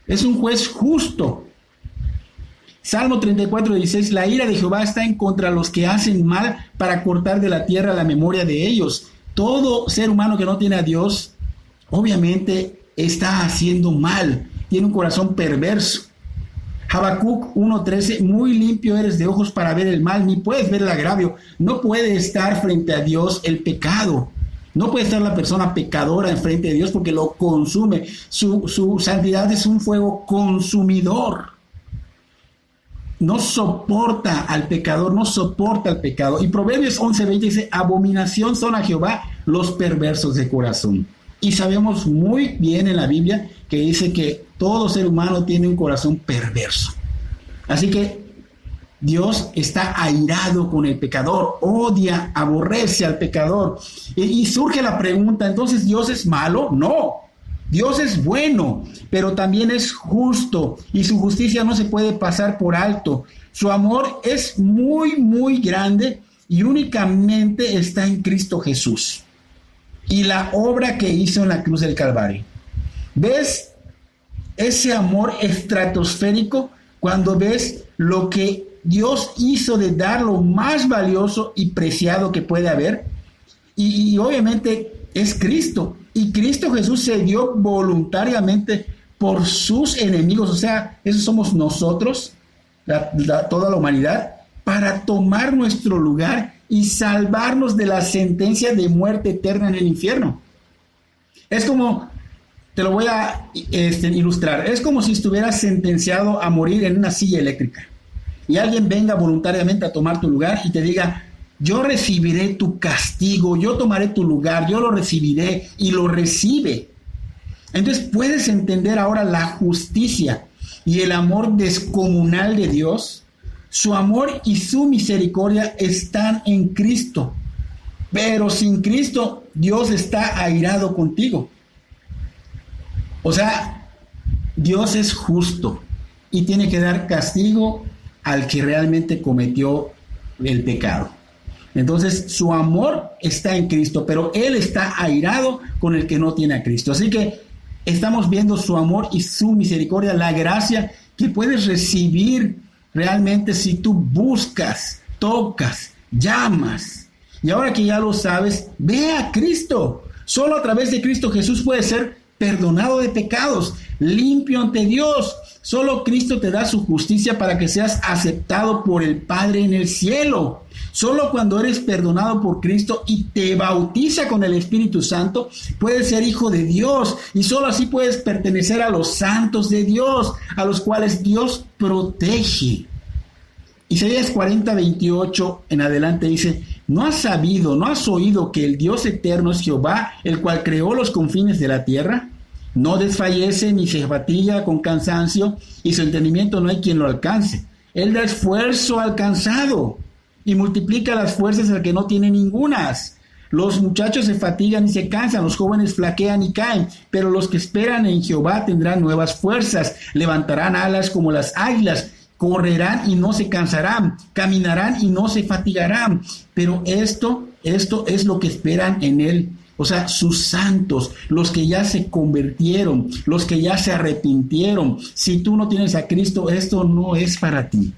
Speaker 1: Es un juez justo. Salmo 34:16, la ira de Jehová está en contra de los que hacen mal para cortar de la tierra la memoria de ellos. Todo ser humano que no tiene a Dios, obviamente está haciendo mal, tiene un corazón perverso. Habacuc 1:13, muy limpio eres de ojos para ver el mal, ni puedes ver el agravio. No puede estar frente a Dios el pecado. No puede estar la persona pecadora enfrente de Dios porque lo consume. Su santidad es un fuego consumidor. No soporta al pecador, no soporta al pecado. Y Proverbios 11:20 dice: abominación son a Jehová los perversos de corazón. Y sabemos muy bien en la Biblia que dice que todo ser humano tiene un corazón perverso. Así que Dios está airado con el pecador, odia, aborrece al pecador. Y surge la pregunta, ¿entonces Dios es malo? No, Dios es bueno, pero también es justo y su justicia no se puede pasar por alto. Su amor es muy, muy grande y únicamente está en Cristo Jesús y la obra que hizo en la cruz del Calvario. ¿Ves ese amor estratosférico cuando ves lo que Dios hizo de dar lo más valioso y preciado que puede haber? Y obviamente es Cristo. Y Cristo Jesús se dio voluntariamente por sus enemigos, o sea, esos somos nosotros, toda la humanidad, para tomar nuestro lugar y salvarnos de la sentencia de muerte eterna en el infierno. Es como, te lo voy a ilustrar, es como si estuvieras sentenciado a morir en una silla eléctrica y alguien venga voluntariamente a tomar tu lugar y te diga: yo recibiré tu castigo, yo tomaré tu lugar, yo lo recibiré, y lo recibe. Entonces puedes entender ahora la justicia y el amor descomunal de Dios. Su amor y su misericordia están en Cristo, pero sin Cristo Dios está airado contigo. O sea, Dios es justo y tiene que dar castigo al que realmente cometió el pecado. Entonces, su amor está en Cristo, pero Él está airado con el que no tiene a Cristo. Así que estamos viendo su amor y su misericordia, la gracia que puedes recibir realmente si tú buscas, tocas, llamas. Y ahora que ya lo sabes, ve a Cristo. Solo a través de Cristo Jesús puede ser perdonado de pecados, limpio ante Dios. Solo Cristo te da su justicia para que seas aceptado por el Padre en el cielo. Solo cuando eres perdonado por Cristo y te bautiza con el Espíritu Santo, puedes ser hijo de Dios. Y solo así puedes pertenecer a los santos de Dios, a los cuales Dios protege. Isaías 40:28 en adelante dice: ¿No has sabido, no has oído que el Dios eterno es Jehová, el cual creó los confines de la tierra? No desfallece ni se fatiga con cansancio, y su entendimiento no hay quien lo alcance. Él da esfuerzo al cansado y multiplica las fuerzas al que no tiene ningunas. Los muchachos se fatigan y se cansan, los jóvenes flaquean y caen, pero los que esperan en Jehová tendrán nuevas fuerzas, levantarán alas como las águilas, correrán y no se cansarán, caminarán y no se fatigarán. Pero esto es lo que esperan en Él. O sea, sus santos, los que ya se convirtieron, los que ya se arrepintieron. Si tú no tienes a Cristo, esto no es para ti,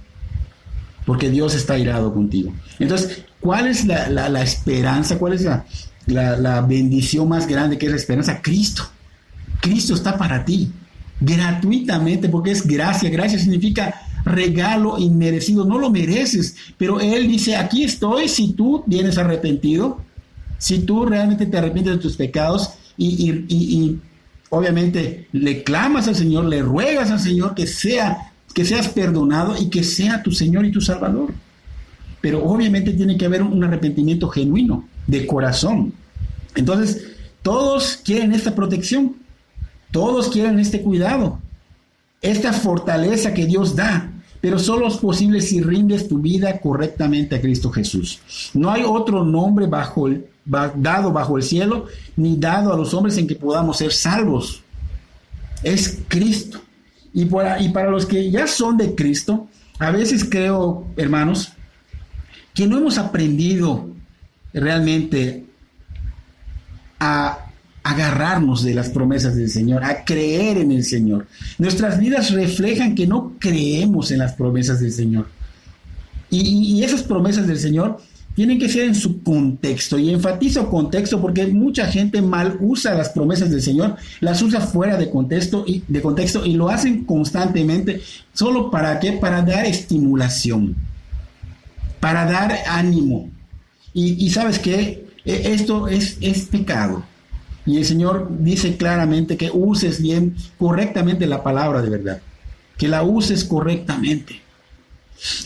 Speaker 1: porque Dios está airado contigo. Entonces, ¿cuál es la esperanza? ¿Cuál es la bendición más grande, que es la esperanza? Cristo. Cristo está para ti, gratuitamente, porque es gracia. Gracia significa regalo inmerecido, no lo mereces, pero Él dice: aquí estoy si tú vienes arrepentido. Si tú realmente te arrepientes de tus pecados y obviamente le clamas al Señor, le ruegas al Señor que seas perdonado y que sea tu Señor y tu Salvador. Pero obviamente tiene que haber un arrepentimiento genuino, de corazón. Entonces, todos quieren esta protección, todos quieren este cuidado, esta fortaleza que Dios da. Pero solo es posible si rindes tu vida correctamente a Cristo Jesús. No hay otro nombre dado bajo el cielo, ni dado a los hombres en que podamos ser salvos. Es Cristo. Y para los que ya son de Cristo, a veces creo, hermanos, que no hemos aprendido realmente a agarrarnos de las promesas del Señor, a creer en el Señor. Nuestras vidas reflejan que no creemos en las promesas del Señor. Y esas promesas del Señor tienen que ser en su contexto. Y enfatizo contexto porque mucha gente mal usa las promesas del Señor, las usa fuera de contexto y lo hacen constantemente. ¿Solo para qué? Para dar estimulación, para dar ánimo. Y ¿sabes qué? Esto es pecado. Y el Señor dice claramente que uses bien, correctamente la palabra de verdad, que la uses correctamente.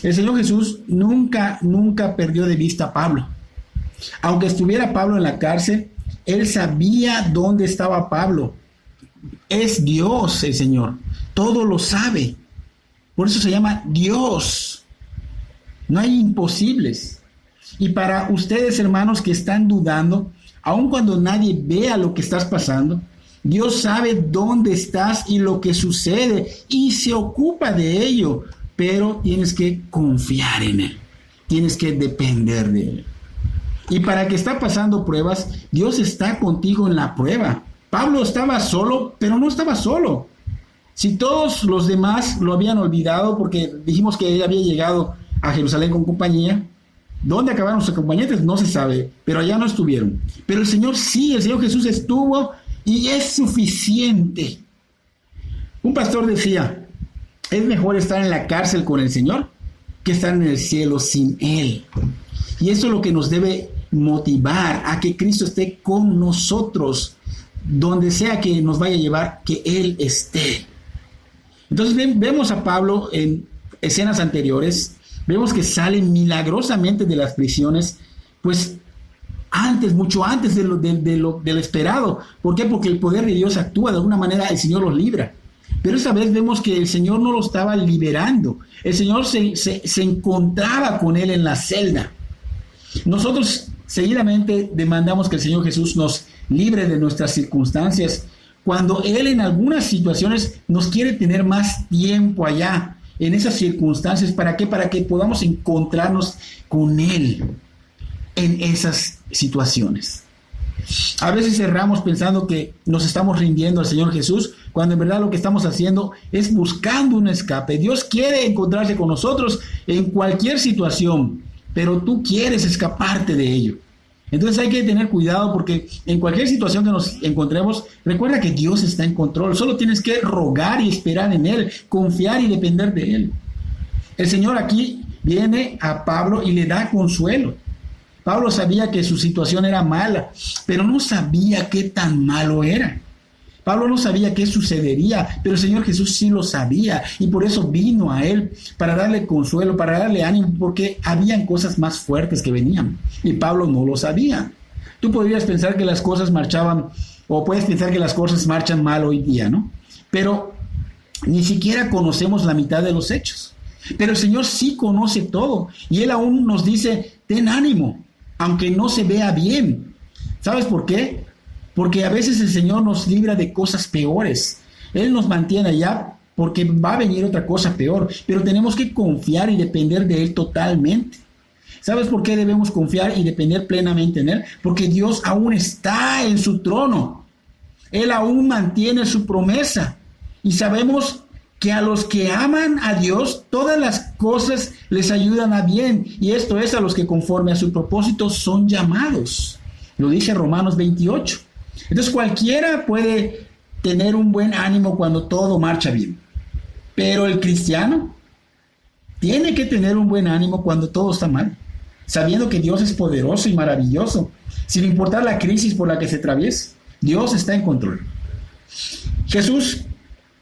Speaker 1: El Señor Jesús nunca perdió de vista a Pablo. Aunque estuviera Pablo en la cárcel, Él sabía dónde estaba Pablo. Es Dios el Señor, todo lo sabe. Por eso se llama Dios. No hay imposibles. Y para ustedes, hermanos, que están dudando, aun cuando nadie vea lo que estás pasando, Dios sabe dónde estás y lo que sucede y se ocupa de ello, pero tienes que confiar en Él, tienes que depender de Él. Y para que está pasando pruebas, Dios está contigo en la prueba. Pablo estaba solo, pero no estaba solo. Si todos los demás lo habían olvidado, porque dijimos que él había llegado a Jerusalén con compañía, ¿dónde acabaron sus acompañantes? No se sabe, pero allá no estuvieron. Pero el Señor sí, el Señor Jesús estuvo y es suficiente. Un pastor decía: es mejor estar en la cárcel con el Señor que estar en el cielo sin Él. Y eso es lo que nos debe motivar a que Cristo esté con nosotros, donde sea que nos vaya a llevar, que Él esté. Entonces vemos a Pablo en escenas anteriores. Vemos que sale milagrosamente de las prisiones, pues mucho antes de lo esperado. ¿Por qué? Porque el poder de Dios actúa, de alguna manera el Señor los libra. Pero esta vez vemos que el Señor no lo estaba liberando. El Señor se encontraba con él en la celda. Nosotros seguidamente demandamos que el Señor Jesús nos libre de nuestras circunstancias cuando Él en algunas situaciones nos quiere tener más tiempo allá, en esas circunstancias. ¿Para qué? Para que podamos encontrarnos con Él en esas situaciones. A veces cerramos pensando que nos estamos rindiendo al Señor Jesús, cuando en verdad lo que estamos haciendo es buscando un escape. Dios quiere encontrarse con nosotros en cualquier situación, pero tú quieres escaparte de ello. Entonces hay que tener cuidado, porque en cualquier situación que nos encontremos, recuerda que Dios está en control. Solo tienes que rogar y esperar en Él, confiar y depender de Él. El Señor aquí viene a Pablo y le da consuelo. Pablo sabía que su situación era mala, pero no sabía qué tan malo era. Pablo no sabía qué sucedería, pero el Señor Jesús sí lo sabía, y por eso vino a él, para darle consuelo, para darle ánimo, porque habían cosas más fuertes que venían, y Pablo no lo sabía. Tú podrías pensar que las cosas marchaban, o puedes pensar que las cosas marchan mal hoy día, ¿no? Pero ni siquiera conocemos la mitad de los hechos. Pero el Señor sí conoce todo, y Él aún nos dice, ten ánimo, aunque no se vea bien. ¿Sabes por qué? Porque a veces el Señor nos libra de cosas peores. Él nos mantiene allá porque va a venir otra cosa peor, pero tenemos que confiar y depender de Él totalmente. ¿Sabes por qué debemos confiar y depender plenamente en Él? Porque Dios aún está en su trono. Él aún mantiene su promesa. Y sabemos que a los que aman a Dios, todas las cosas les ayudan a bien. Y esto es a los que conforme a su propósito son llamados. Lo dice Romanos 28. Entonces cualquiera puede tener un buen ánimo cuando todo marcha bien. Pero el cristiano tiene que tener un buen ánimo cuando todo está mal, sabiendo que Dios es poderoso y maravilloso, sin importar la crisis por la que se atraviese. Dios está en control.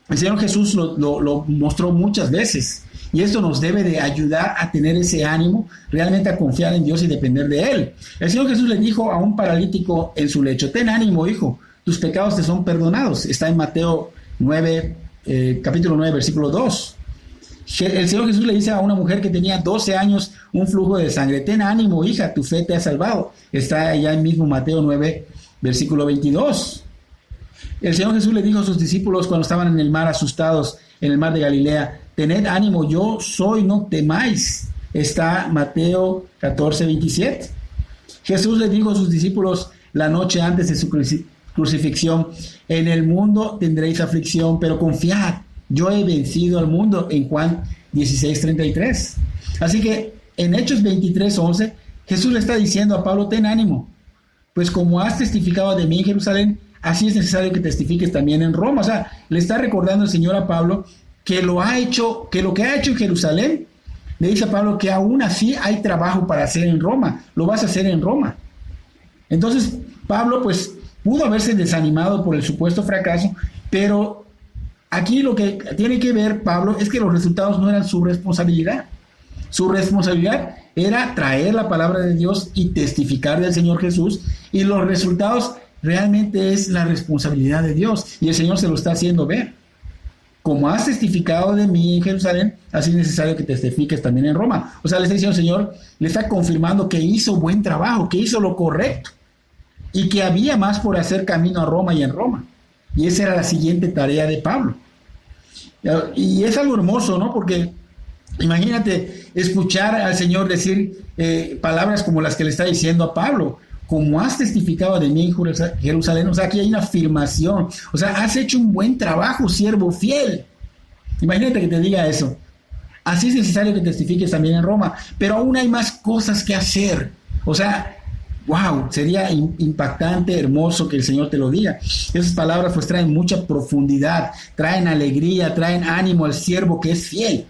Speaker 1: El Señor Jesús lo mostró muchas veces, y esto nos debe de ayudar a tener ese ánimo, realmente a confiar en Dios y depender de Él. El Señor Jesús le dijo a un paralítico en su lecho, ten ánimo, hijo, tus pecados te son perdonados. Está en Mateo 9, capítulo 9, versículo 2. El Señor Jesús le dice a una mujer que tenía 12 años un flujo de sangre, ten ánimo, hija, tu fe te ha salvado. Está allá en mismo Mateo 9, versículo 22. El Señor Jesús le dijo a sus discípulos cuando estaban en el mar asustados, en el mar de Galilea, tened ánimo, yo soy, no temáis. Está Mateo 14, 27. Jesús le dijo a sus discípulos la noche antes de su crucifixión, en el mundo tendréis aflicción, pero confiad, yo he vencido al mundo, en Juan 16, 33. Así que en Hechos 23, 11, Jesús le está diciendo a Pablo, ten ánimo, pues como has testificado de mí en Jerusalén, así es necesario que testifiques también en Roma. O sea, le está recordando el Señor a Pablo que lo que ha hecho en Jerusalén, le dice a Pablo que aún así hay trabajo para hacer en Roma. Lo vas a hacer en Roma. Entonces, Pablo pues pudo haberse desanimado por el supuesto fracaso, pero aquí lo que tiene que ver Pablo es que los resultados no eran su responsabilidad. Su responsabilidad era traer la palabra de Dios y testificar del Señor Jesús, y los resultados realmente es la responsabilidad de Dios, y el Señor se lo está haciendo ver. Como has testificado de mí en Jerusalén, así es necesario que testifiques también en Roma. O sea, le está diciendo el Señor, le está confirmando que hizo buen trabajo, que hizo lo correcto, y que había más por hacer camino a Roma y en Roma. Y esa era la siguiente tarea de Pablo. Y es algo hermoso, ¿no? Porque imagínate escuchar al Señor decir palabras como las que le está diciendo a Pablo. Como has testificado de mí en Jerusalén, o sea, aquí hay una afirmación, o sea, has hecho un buen trabajo, siervo fiel. Imagínate que te diga eso. Así es necesario que testifiques también en Roma, pero aún hay más cosas que hacer. O sea, wow, sería impactante, hermoso que el Señor te lo diga. Esas palabras pues traen mucha profundidad, traen alegría, traen ánimo al siervo que es fiel.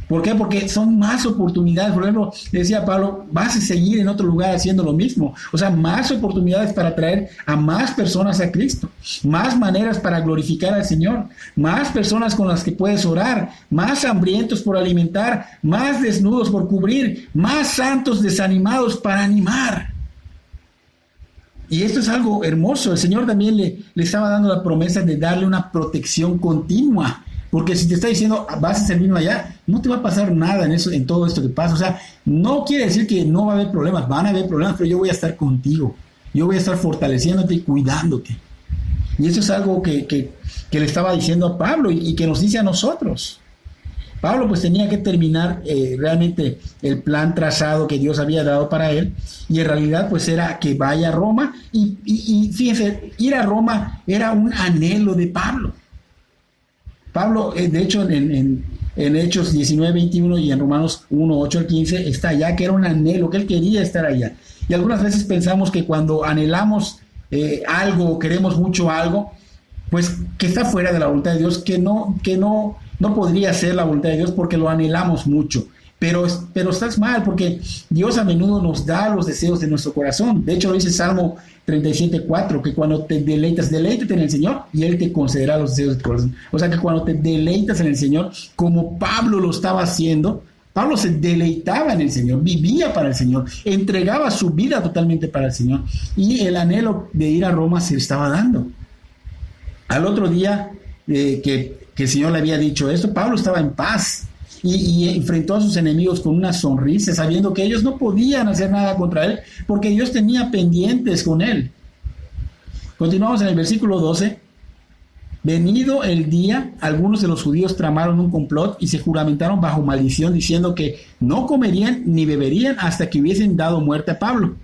Speaker 1: ¿Por qué? Porque son más oportunidades. Por ejemplo, le decía a Pablo, vas a seguir en otro lugar haciendo lo mismo. O sea, más oportunidades para traer a más personas a Cristo, más maneras para glorificar al Señor, más personas con las que puedes orar, más hambrientos por alimentar, más desnudos por cubrir, más santos desanimados para animar. Y esto es algo hermoso. El Señor también le estaba dando la promesa de darle una protección continua. Porque si te está diciendo, vas a servirme allá, no te va a pasar nada en todo esto que pasa. O sea, no quiere decir que no va a haber problemas, van a haber problemas, pero yo voy a estar contigo. Yo voy a estar fortaleciéndote y cuidándote. Y eso es algo que le estaba diciendo a Pablo y que nos dice a nosotros. Pablo pues tenía que terminar realmente el plan trazado que Dios había dado para él, y en realidad pues era que vaya a Roma, y fíjense, ir a Roma era un anhelo de Pablo. Pablo, de hecho, en Hechos 19:21 y en Romanos 1:8-15 está allá, que era un anhelo, que él quería estar allá. Y algunas veces pensamos que cuando anhelamos algo, queremos mucho algo, pues que está fuera de la voluntad de Dios, que no podría ser la voluntad de Dios porque lo anhelamos mucho. Pero estás mal, porque Dios a menudo nos da los deseos de nuestro corazón. De hecho, lo dice Salmo 37:4, que cuando te deleítate en el Señor y Él te concederá los deseos de tu corazón. O sea que cuando te deleitas en el Señor, como Pablo lo estaba haciendo, Pablo se deleitaba en el Señor, vivía para el Señor, entregaba su vida totalmente para el Señor, y el anhelo de ir a Roma se estaba dando. Al otro día que el Señor le había dicho esto, Pablo estaba en paz y enfrentó a sus enemigos con una sonrisa, sabiendo que ellos no podían hacer nada contra él, porque Dios tenía pendientes con él. Continuamos en el versículo 12. Venido el día, algunos de los judíos tramaron un complot y se juramentaron bajo maldición, diciendo que no comerían ni beberían hasta que hubiesen dado muerte a Pablo.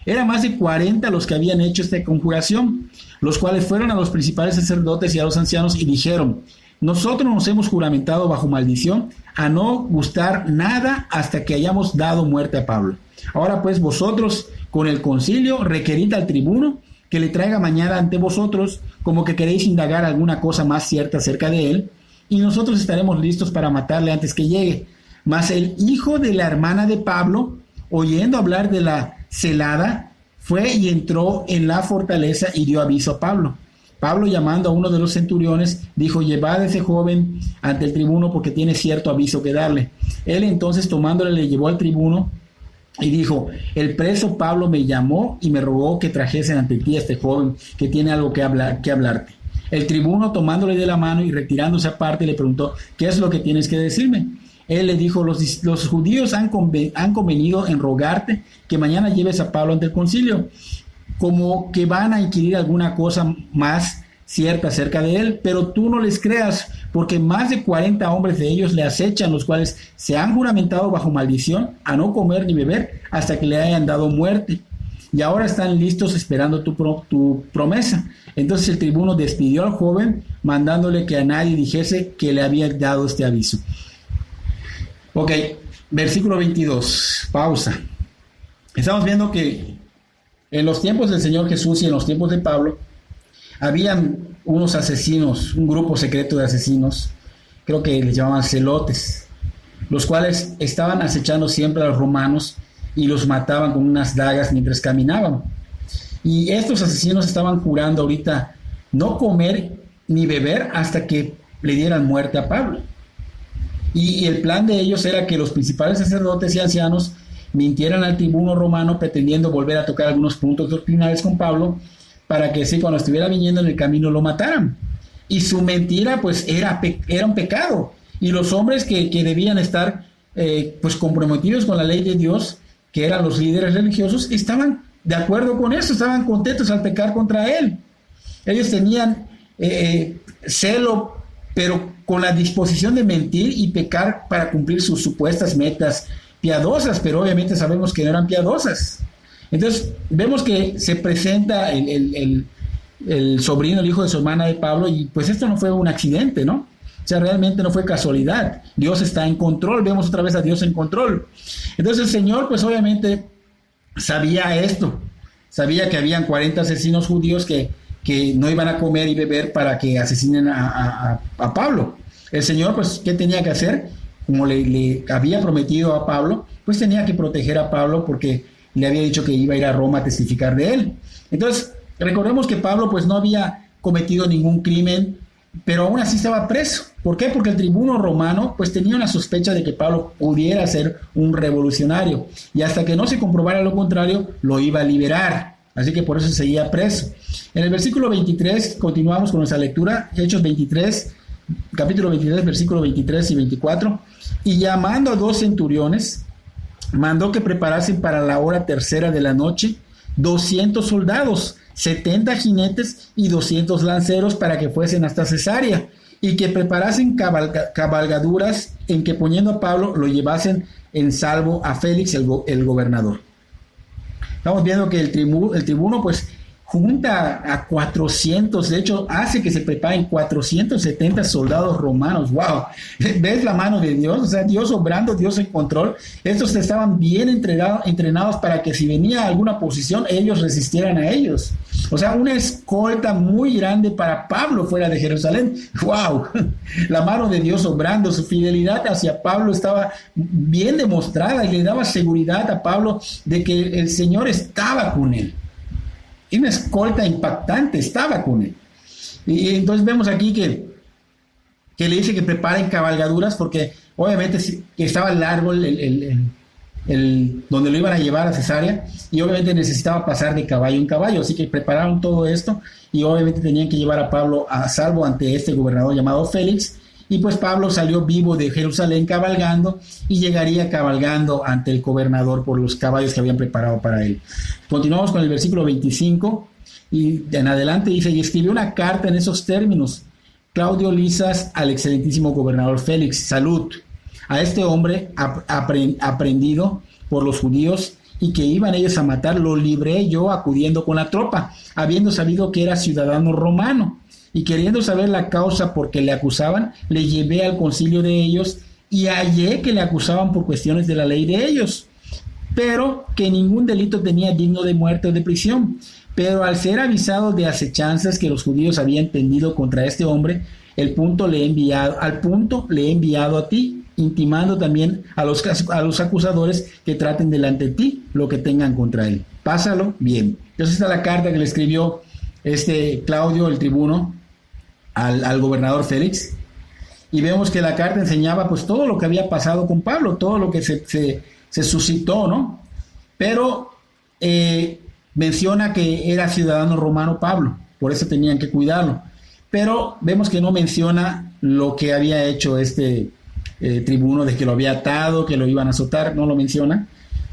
Speaker 1: Eran más de 40 los que habían hecho esta conjuración, los cuales fueron a los principales sacerdotes y a los ancianos y dijeron: nosotros nos hemos juramentado bajo maldición a no gustar nada hasta que hayamos dado muerte a Pablo. Ahora pues vosotros con el concilio requerid al tribuno que le traiga mañana ante vosotros, como que queréis indagar alguna cosa más cierta acerca de él, y nosotros estaremos listos para matarle antes que llegue. Mas el hijo de la hermana de Pablo, oyendo hablar de la celada, fue y entró en la fortaleza y dio aviso a Pablo. Pablo, llamando a uno de los centuriones, dijo: llevad a ese joven ante el tribuno, porque tiene cierto aviso que darle. Él entonces, tomándole, le llevó al tribuno y dijo: el preso Pablo me llamó y me rogó que trajesen ante ti a este joven, que tiene algo que hablarte. El tribuno, tomándole de la mano y retirándose aparte, le preguntó: ¿qué es lo que tienes que decirme? Él le dijo: los judíos han convenido en rogarte que mañana lleves a Pablo ante el concilio, como que van a inquirir alguna cosa más cierta acerca de él, pero tú no les creas, porque más de 40 hombres de ellos le acechan, los cuales se han juramentado bajo maldición a no comer ni beber hasta que le hayan dado muerte, y ahora están listos esperando tu promesa. Entonces el tribuno despidió al joven, mandándole que a nadie dijese que le había dado este aviso. Ok, versículo 22, pausa. Estamos viendo que en los tiempos del Señor Jesús y en los tiempos de Pablo, habían unos asesinos, un grupo secreto de asesinos, creo que les llamaban celotes, los cuales estaban acechando siempre a los romanos y los mataban con unas dagas mientras caminaban. Y estos asesinos estaban jurando ahorita no comer ni beber hasta que le dieran muerte a Pablo. Y el plan de ellos era que los principales sacerdotes y ancianos mintieran al tribuno romano, pretendiendo volver a tocar algunos puntos doctrinales con Pablo, para que sí, cuando estuviera viniendo en el camino lo mataran. Y su mentira pues era un pecado, y los hombres que debían estar pues comprometidos con la ley de Dios, que eran los líderes religiosos, estaban de acuerdo con eso, estaban contentos al pecar contra él. Ellos tenían celo, pero con la disposición de mentir y pecar para cumplir sus supuestas metas piadosas, pero obviamente sabemos que no eran piadosas. Entonces vemos que se presenta el sobrino, el hijo de su hermana de Pablo, y pues esto no fue un accidente, ¿no? O sea, realmente no fue casualidad. Dios está en control, vemos otra vez a Dios en control. Entonces el Señor pues obviamente sabía esto, sabía que habían 40 asesinos judíos que no iban a comer y beber para que asesinen a Pablo. El Señor pues, ¿qué tenía que hacer? Como le había prometido a Pablo, pues tenía que proteger a Pablo, porque le había dicho que iba a ir a Roma a testificar de él. Entonces, recordemos que Pablo pues no había cometido ningún crimen, pero aún así estaba preso. ¿Por qué? Porque el tribuno romano pues tenía una sospecha de que Pablo pudiera ser un revolucionario, y hasta que no se comprobara lo contrario, lo iba a liberar. Así que por eso seguía preso. En el versículo 23, continuamos con nuestra lectura, Hechos 23, capítulo 23, versículo 23 y 24. Y llamando a 2 centuriones, mandó que preparasen para la hora tercera de la noche 200 soldados, 70 jinetes y 200 lanceros para que fuesen hasta Cesarea, y que preparasen cabalgaduras en que poniendo a Pablo lo llevasen en salvo a Félix el gobernador. Estamos viendo que el tribuno pues junta a 400, de hecho hace que se preparen 470 soldados romanos. ¡Wow! ¿Ves la mano de Dios? O sea, Dios obrando, Dios en control. Estos estaban bien entrenados para que si venía alguna posición, ellos resistieran a ellos. O sea, una escolta muy grande para Pablo fuera de Jerusalén. ¡Wow! La mano de Dios obrando, su fidelidad hacia Pablo estaba bien demostrada y le daba seguridad a Pablo de que el Señor estaba con él. Y una escolta impactante estaba con él. Y entonces vemos aquí que le dice que preparen cabalgaduras porque obviamente estaba largo donde lo iban a llevar a Cesarea y obviamente necesitaba pasar de caballo en caballo, así que prepararon todo esto y obviamente tenían que llevar a Pablo a salvo ante este gobernador llamado Félix. Y pues Pablo salió vivo de Jerusalén cabalgando y llegaría cabalgando ante el gobernador por los caballos que habían preparado para él. Continuamos con el versículo 25 y en adelante dice: y escribió una carta en esos términos: Claudio Lisas al excelentísimo gobernador Félix, salud. A este hombre aprendido por los judíos y que iban ellos a matar, lo libré yo acudiendo con la tropa, habiendo sabido que era ciudadano romano. Y queriendo saber la causa por que le acusaban, le llevé al concilio de ellos y hallé que le acusaban por cuestiones de la ley de ellos, pero que ningún delito tenía digno de muerte o de prisión. Pero al ser avisado de acechanzas que los judíos habían tendido contra este hombre, al punto le he enviado a ti, intimando también a los acusadores que traten delante de ti lo que tengan contra él. Pásalo bien. Entonces está la carta que le escribió Claudio, el tribuno, al gobernador Félix, y vemos que la carta enseñaba pues todo lo que había pasado con Pablo, todo lo que se suscitó, ¿no? Pero menciona que era ciudadano romano Pablo, por eso tenían que cuidarlo, pero vemos que no menciona lo que había hecho tribuno, de que lo había atado, que lo iban a azotar, no lo menciona.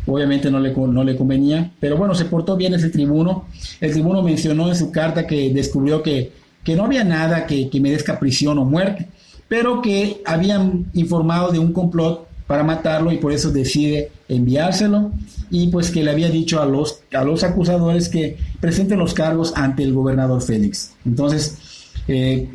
Speaker 1: Obviamente no le convenía, pero bueno, se portó bien ese tribuno. El tribuno mencionó en su carta que descubrió que no había nada que merezca prisión o muerte, pero que habían informado de un complot para matarlo y por eso decide enviárselo, y pues que le había dicho a los acusadores que presenten los cargos ante el gobernador Félix. Entonces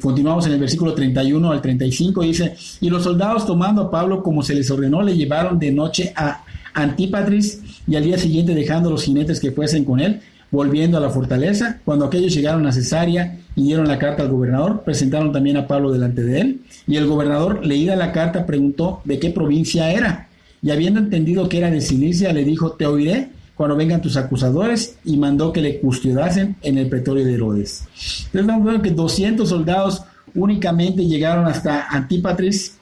Speaker 1: continuamos en el versículo 31 al 35, dice: y los soldados, tomando a Pablo como se les ordenó, le llevaron de noche a Antípatris, y al día siguiente, dejando los jinetes que fuesen con él, volviendo a la fortaleza. Cuando aquellos llegaron a Cesarea y dieron la carta al gobernador, presentaron también a Pablo delante de él, y el gobernador, leída la carta, preguntó de qué provincia era, y habiendo entendido que era de Cilicia, le dijo: te oiré cuando vengan tus acusadores, y mandó que le custodiasen en el pretorio de Herodes. Entonces vamos a ver que 200 soldados únicamente llegaron hasta Antípatris,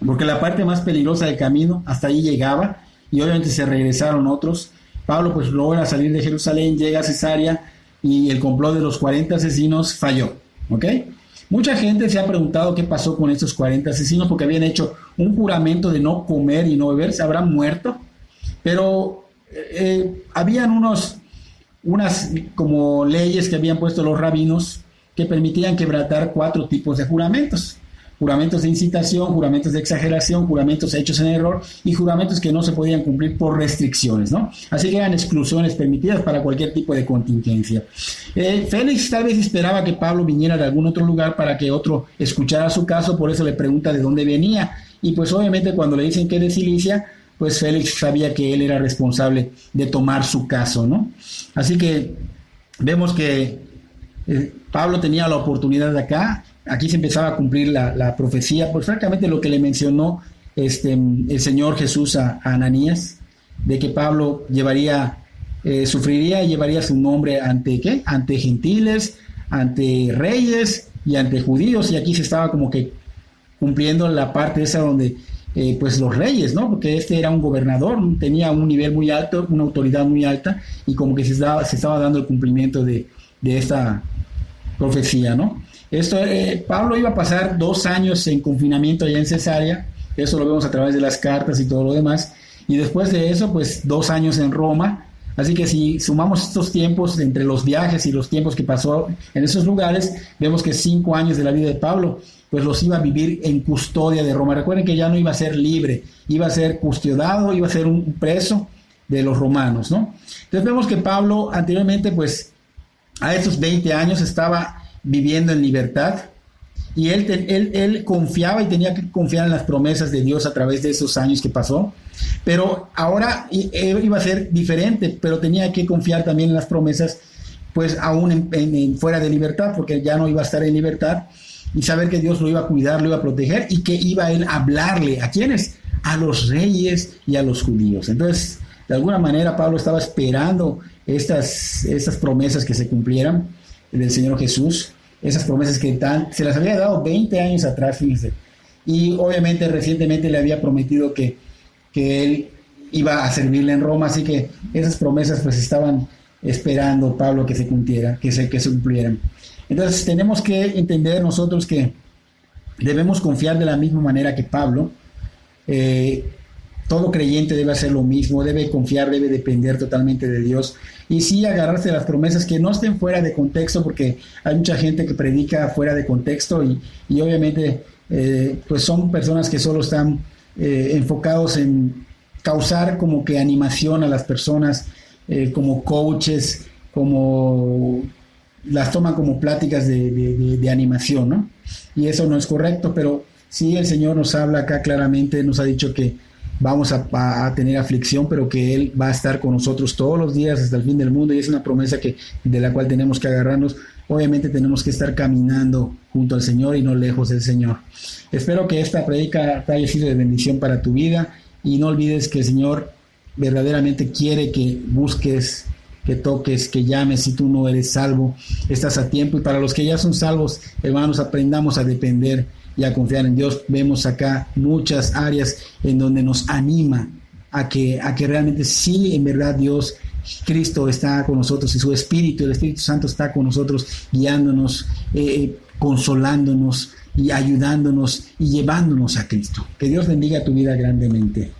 Speaker 1: porque la parte más peligrosa del camino hasta ahí llegaba, y obviamente se regresaron otros. Pablo pues logra salir de Jerusalén, llega a Cesarea, y el complot de los 40 asesinos falló, ¿ok? Mucha gente se ha preguntado qué pasó con estos 40 asesinos, porque habían hecho un juramento de no comer y no beber, se habrán muerto, pero habían unas como leyes que habían puesto los rabinos que permitían quebrantar 4 tipos de juramentos: juramentos de incitación, juramentos de exageración, juramentos hechos en error y juramentos que no se podían cumplir por restricciones, ¿no? Así que eran exclusiones permitidas para cualquier tipo de contingencia. Félix tal vez esperaba que Pablo viniera de algún otro lugar para que otro escuchara su caso, por eso le pregunta de dónde venía, y pues obviamente cuando le dicen que es de Cilicia, pues Félix sabía que él era responsable de tomar su caso, ¿no? Así que vemos que Pablo tenía la oportunidad de acá. Aquí se empezaba a cumplir la profecía, pues francamente lo que le mencionó el Señor Jesús a Ananías, de que Pablo sufriría y llevaría su nombre ante gentiles, ante reyes y ante judíos, y aquí se estaba como que cumpliendo la parte esa donde pues los reyes, ¿no? Porque era un gobernador, tenía un nivel muy alto, una autoridad muy alta, y como que se estaba dando el cumplimiento de esta profecía, ¿no? Pablo iba a pasar 2 años en confinamiento allá en Cesarea, eso lo vemos a través de las cartas y todo lo demás, y después de eso, pues 2 años en Roma, Así que si sumamos estos tiempos entre los viajes y los tiempos que pasó en esos lugares, vemos que 5 años de la vida de Pablo, pues los iba a vivir en custodia de Roma. Recuerden que ya no iba a ser libre, iba a ser custodiado, iba a ser un preso de los romanos, ¿no? Entonces vemos que Pablo anteriormente, pues a esos 20 años estaba viviendo en libertad, y él confiaba y tenía que confiar en las promesas de Dios a través de esos años que pasó, pero ahora iba a ser diferente, pero tenía que confiar también en las promesas, pues aún fuera de libertad, porque ya no iba a estar en libertad, y saber que Dios lo iba a cuidar, lo iba a proteger, y que iba él a hablarle, ¿a quiénes? A los reyes y a los judíos. Entonces, de alguna manera Pablo estaba esperando estas promesas que se cumplieran del Señor Jesús, esas promesas que se las había dado 20 años atrás, fíjense. Y obviamente recientemente le había prometido que él iba a servirle en Roma, así que esas promesas pues estaban esperando Pablo que se cumplieran, que se cumplieran. Entonces tenemos que entender nosotros que debemos confiar de la misma manera que Pablo. Todo creyente debe hacer lo mismo, debe confiar, debe depender totalmente de Dios, y sí agarrarse de las promesas que no estén fuera de contexto, porque hay mucha gente que predica fuera de contexto, y obviamente pues son personas que solo están enfocados en causar como que animación a las personas, como coaches, como las toman como pláticas de animación, ¿no? Y eso no es correcto, pero sí el Señor nos habla acá claramente, nos ha dicho que vamos a tener aflicción, pero que Él va a estar con nosotros todos los días hasta el fin del mundo, y es una promesa de la cual tenemos que agarrarnos. Obviamente tenemos que estar caminando junto al Señor y no lejos del Señor. Espero que esta predica haya sido de bendición para tu vida, y no olvides que el Señor verdaderamente quiere que busques, que toques, que llames. Si tú no eres salvo, estás a tiempo, y para los que ya son salvos, hermanos, aprendamos a depender y a confiar en Dios. Vemos acá muchas áreas en donde nos anima a que realmente sí, en verdad, Dios, Cristo está con nosotros, y su Espíritu, el Espíritu Santo está con nosotros, guiándonos, consolándonos y ayudándonos y llevándonos a Cristo. Que Dios bendiga tu vida grandemente.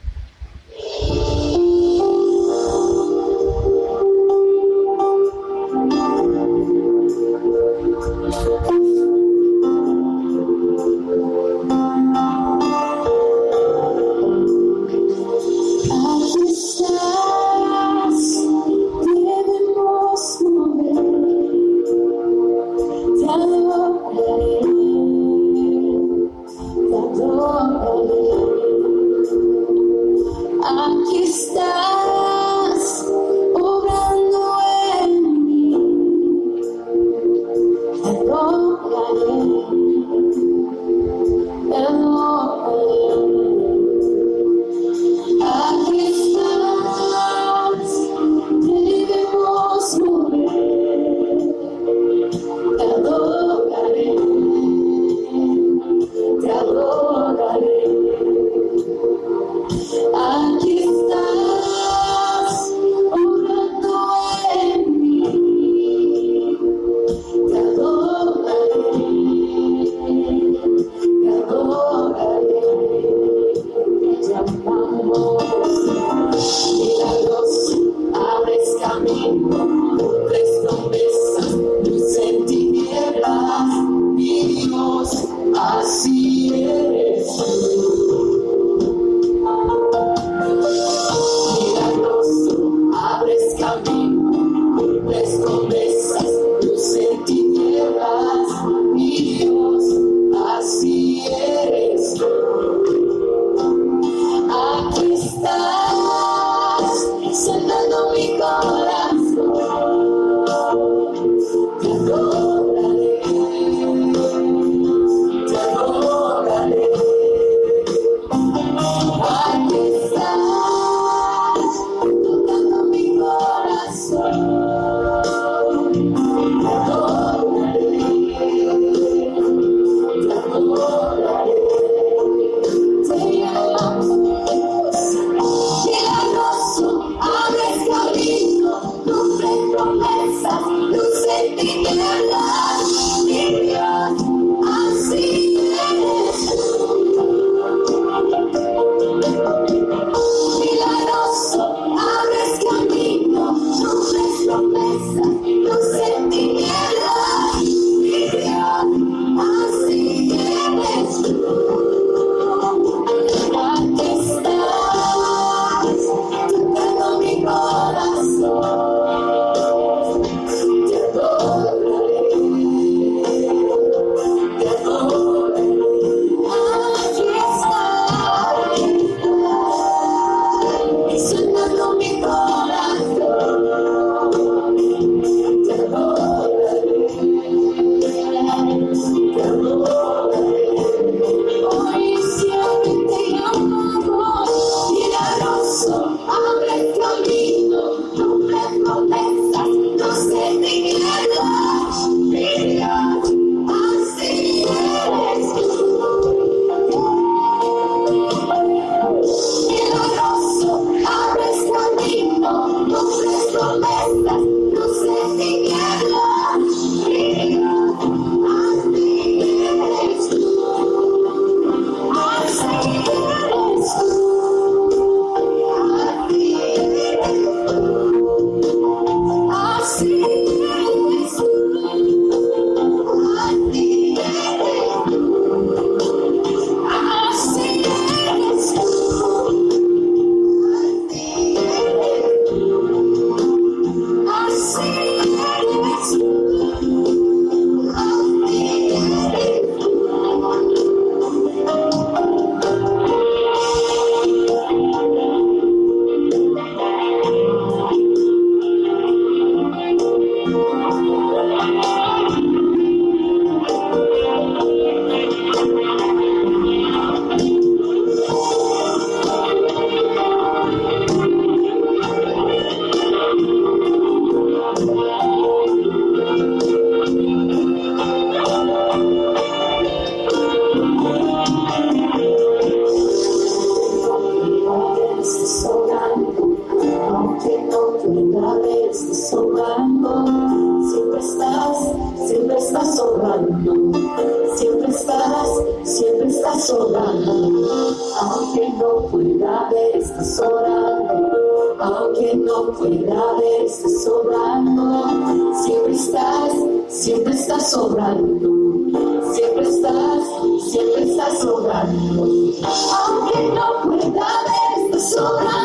Speaker 2: pueda ver, estás sobrando. Siempre estás sobrando. Siempre estás sobrando. Aunque no pueda ver, estás sobrando. Aunque no pueda ver, estás sobrando. Siempre estás sobrando. Siempre estás sobrando. Aunque no pueda ver, estás sobrando.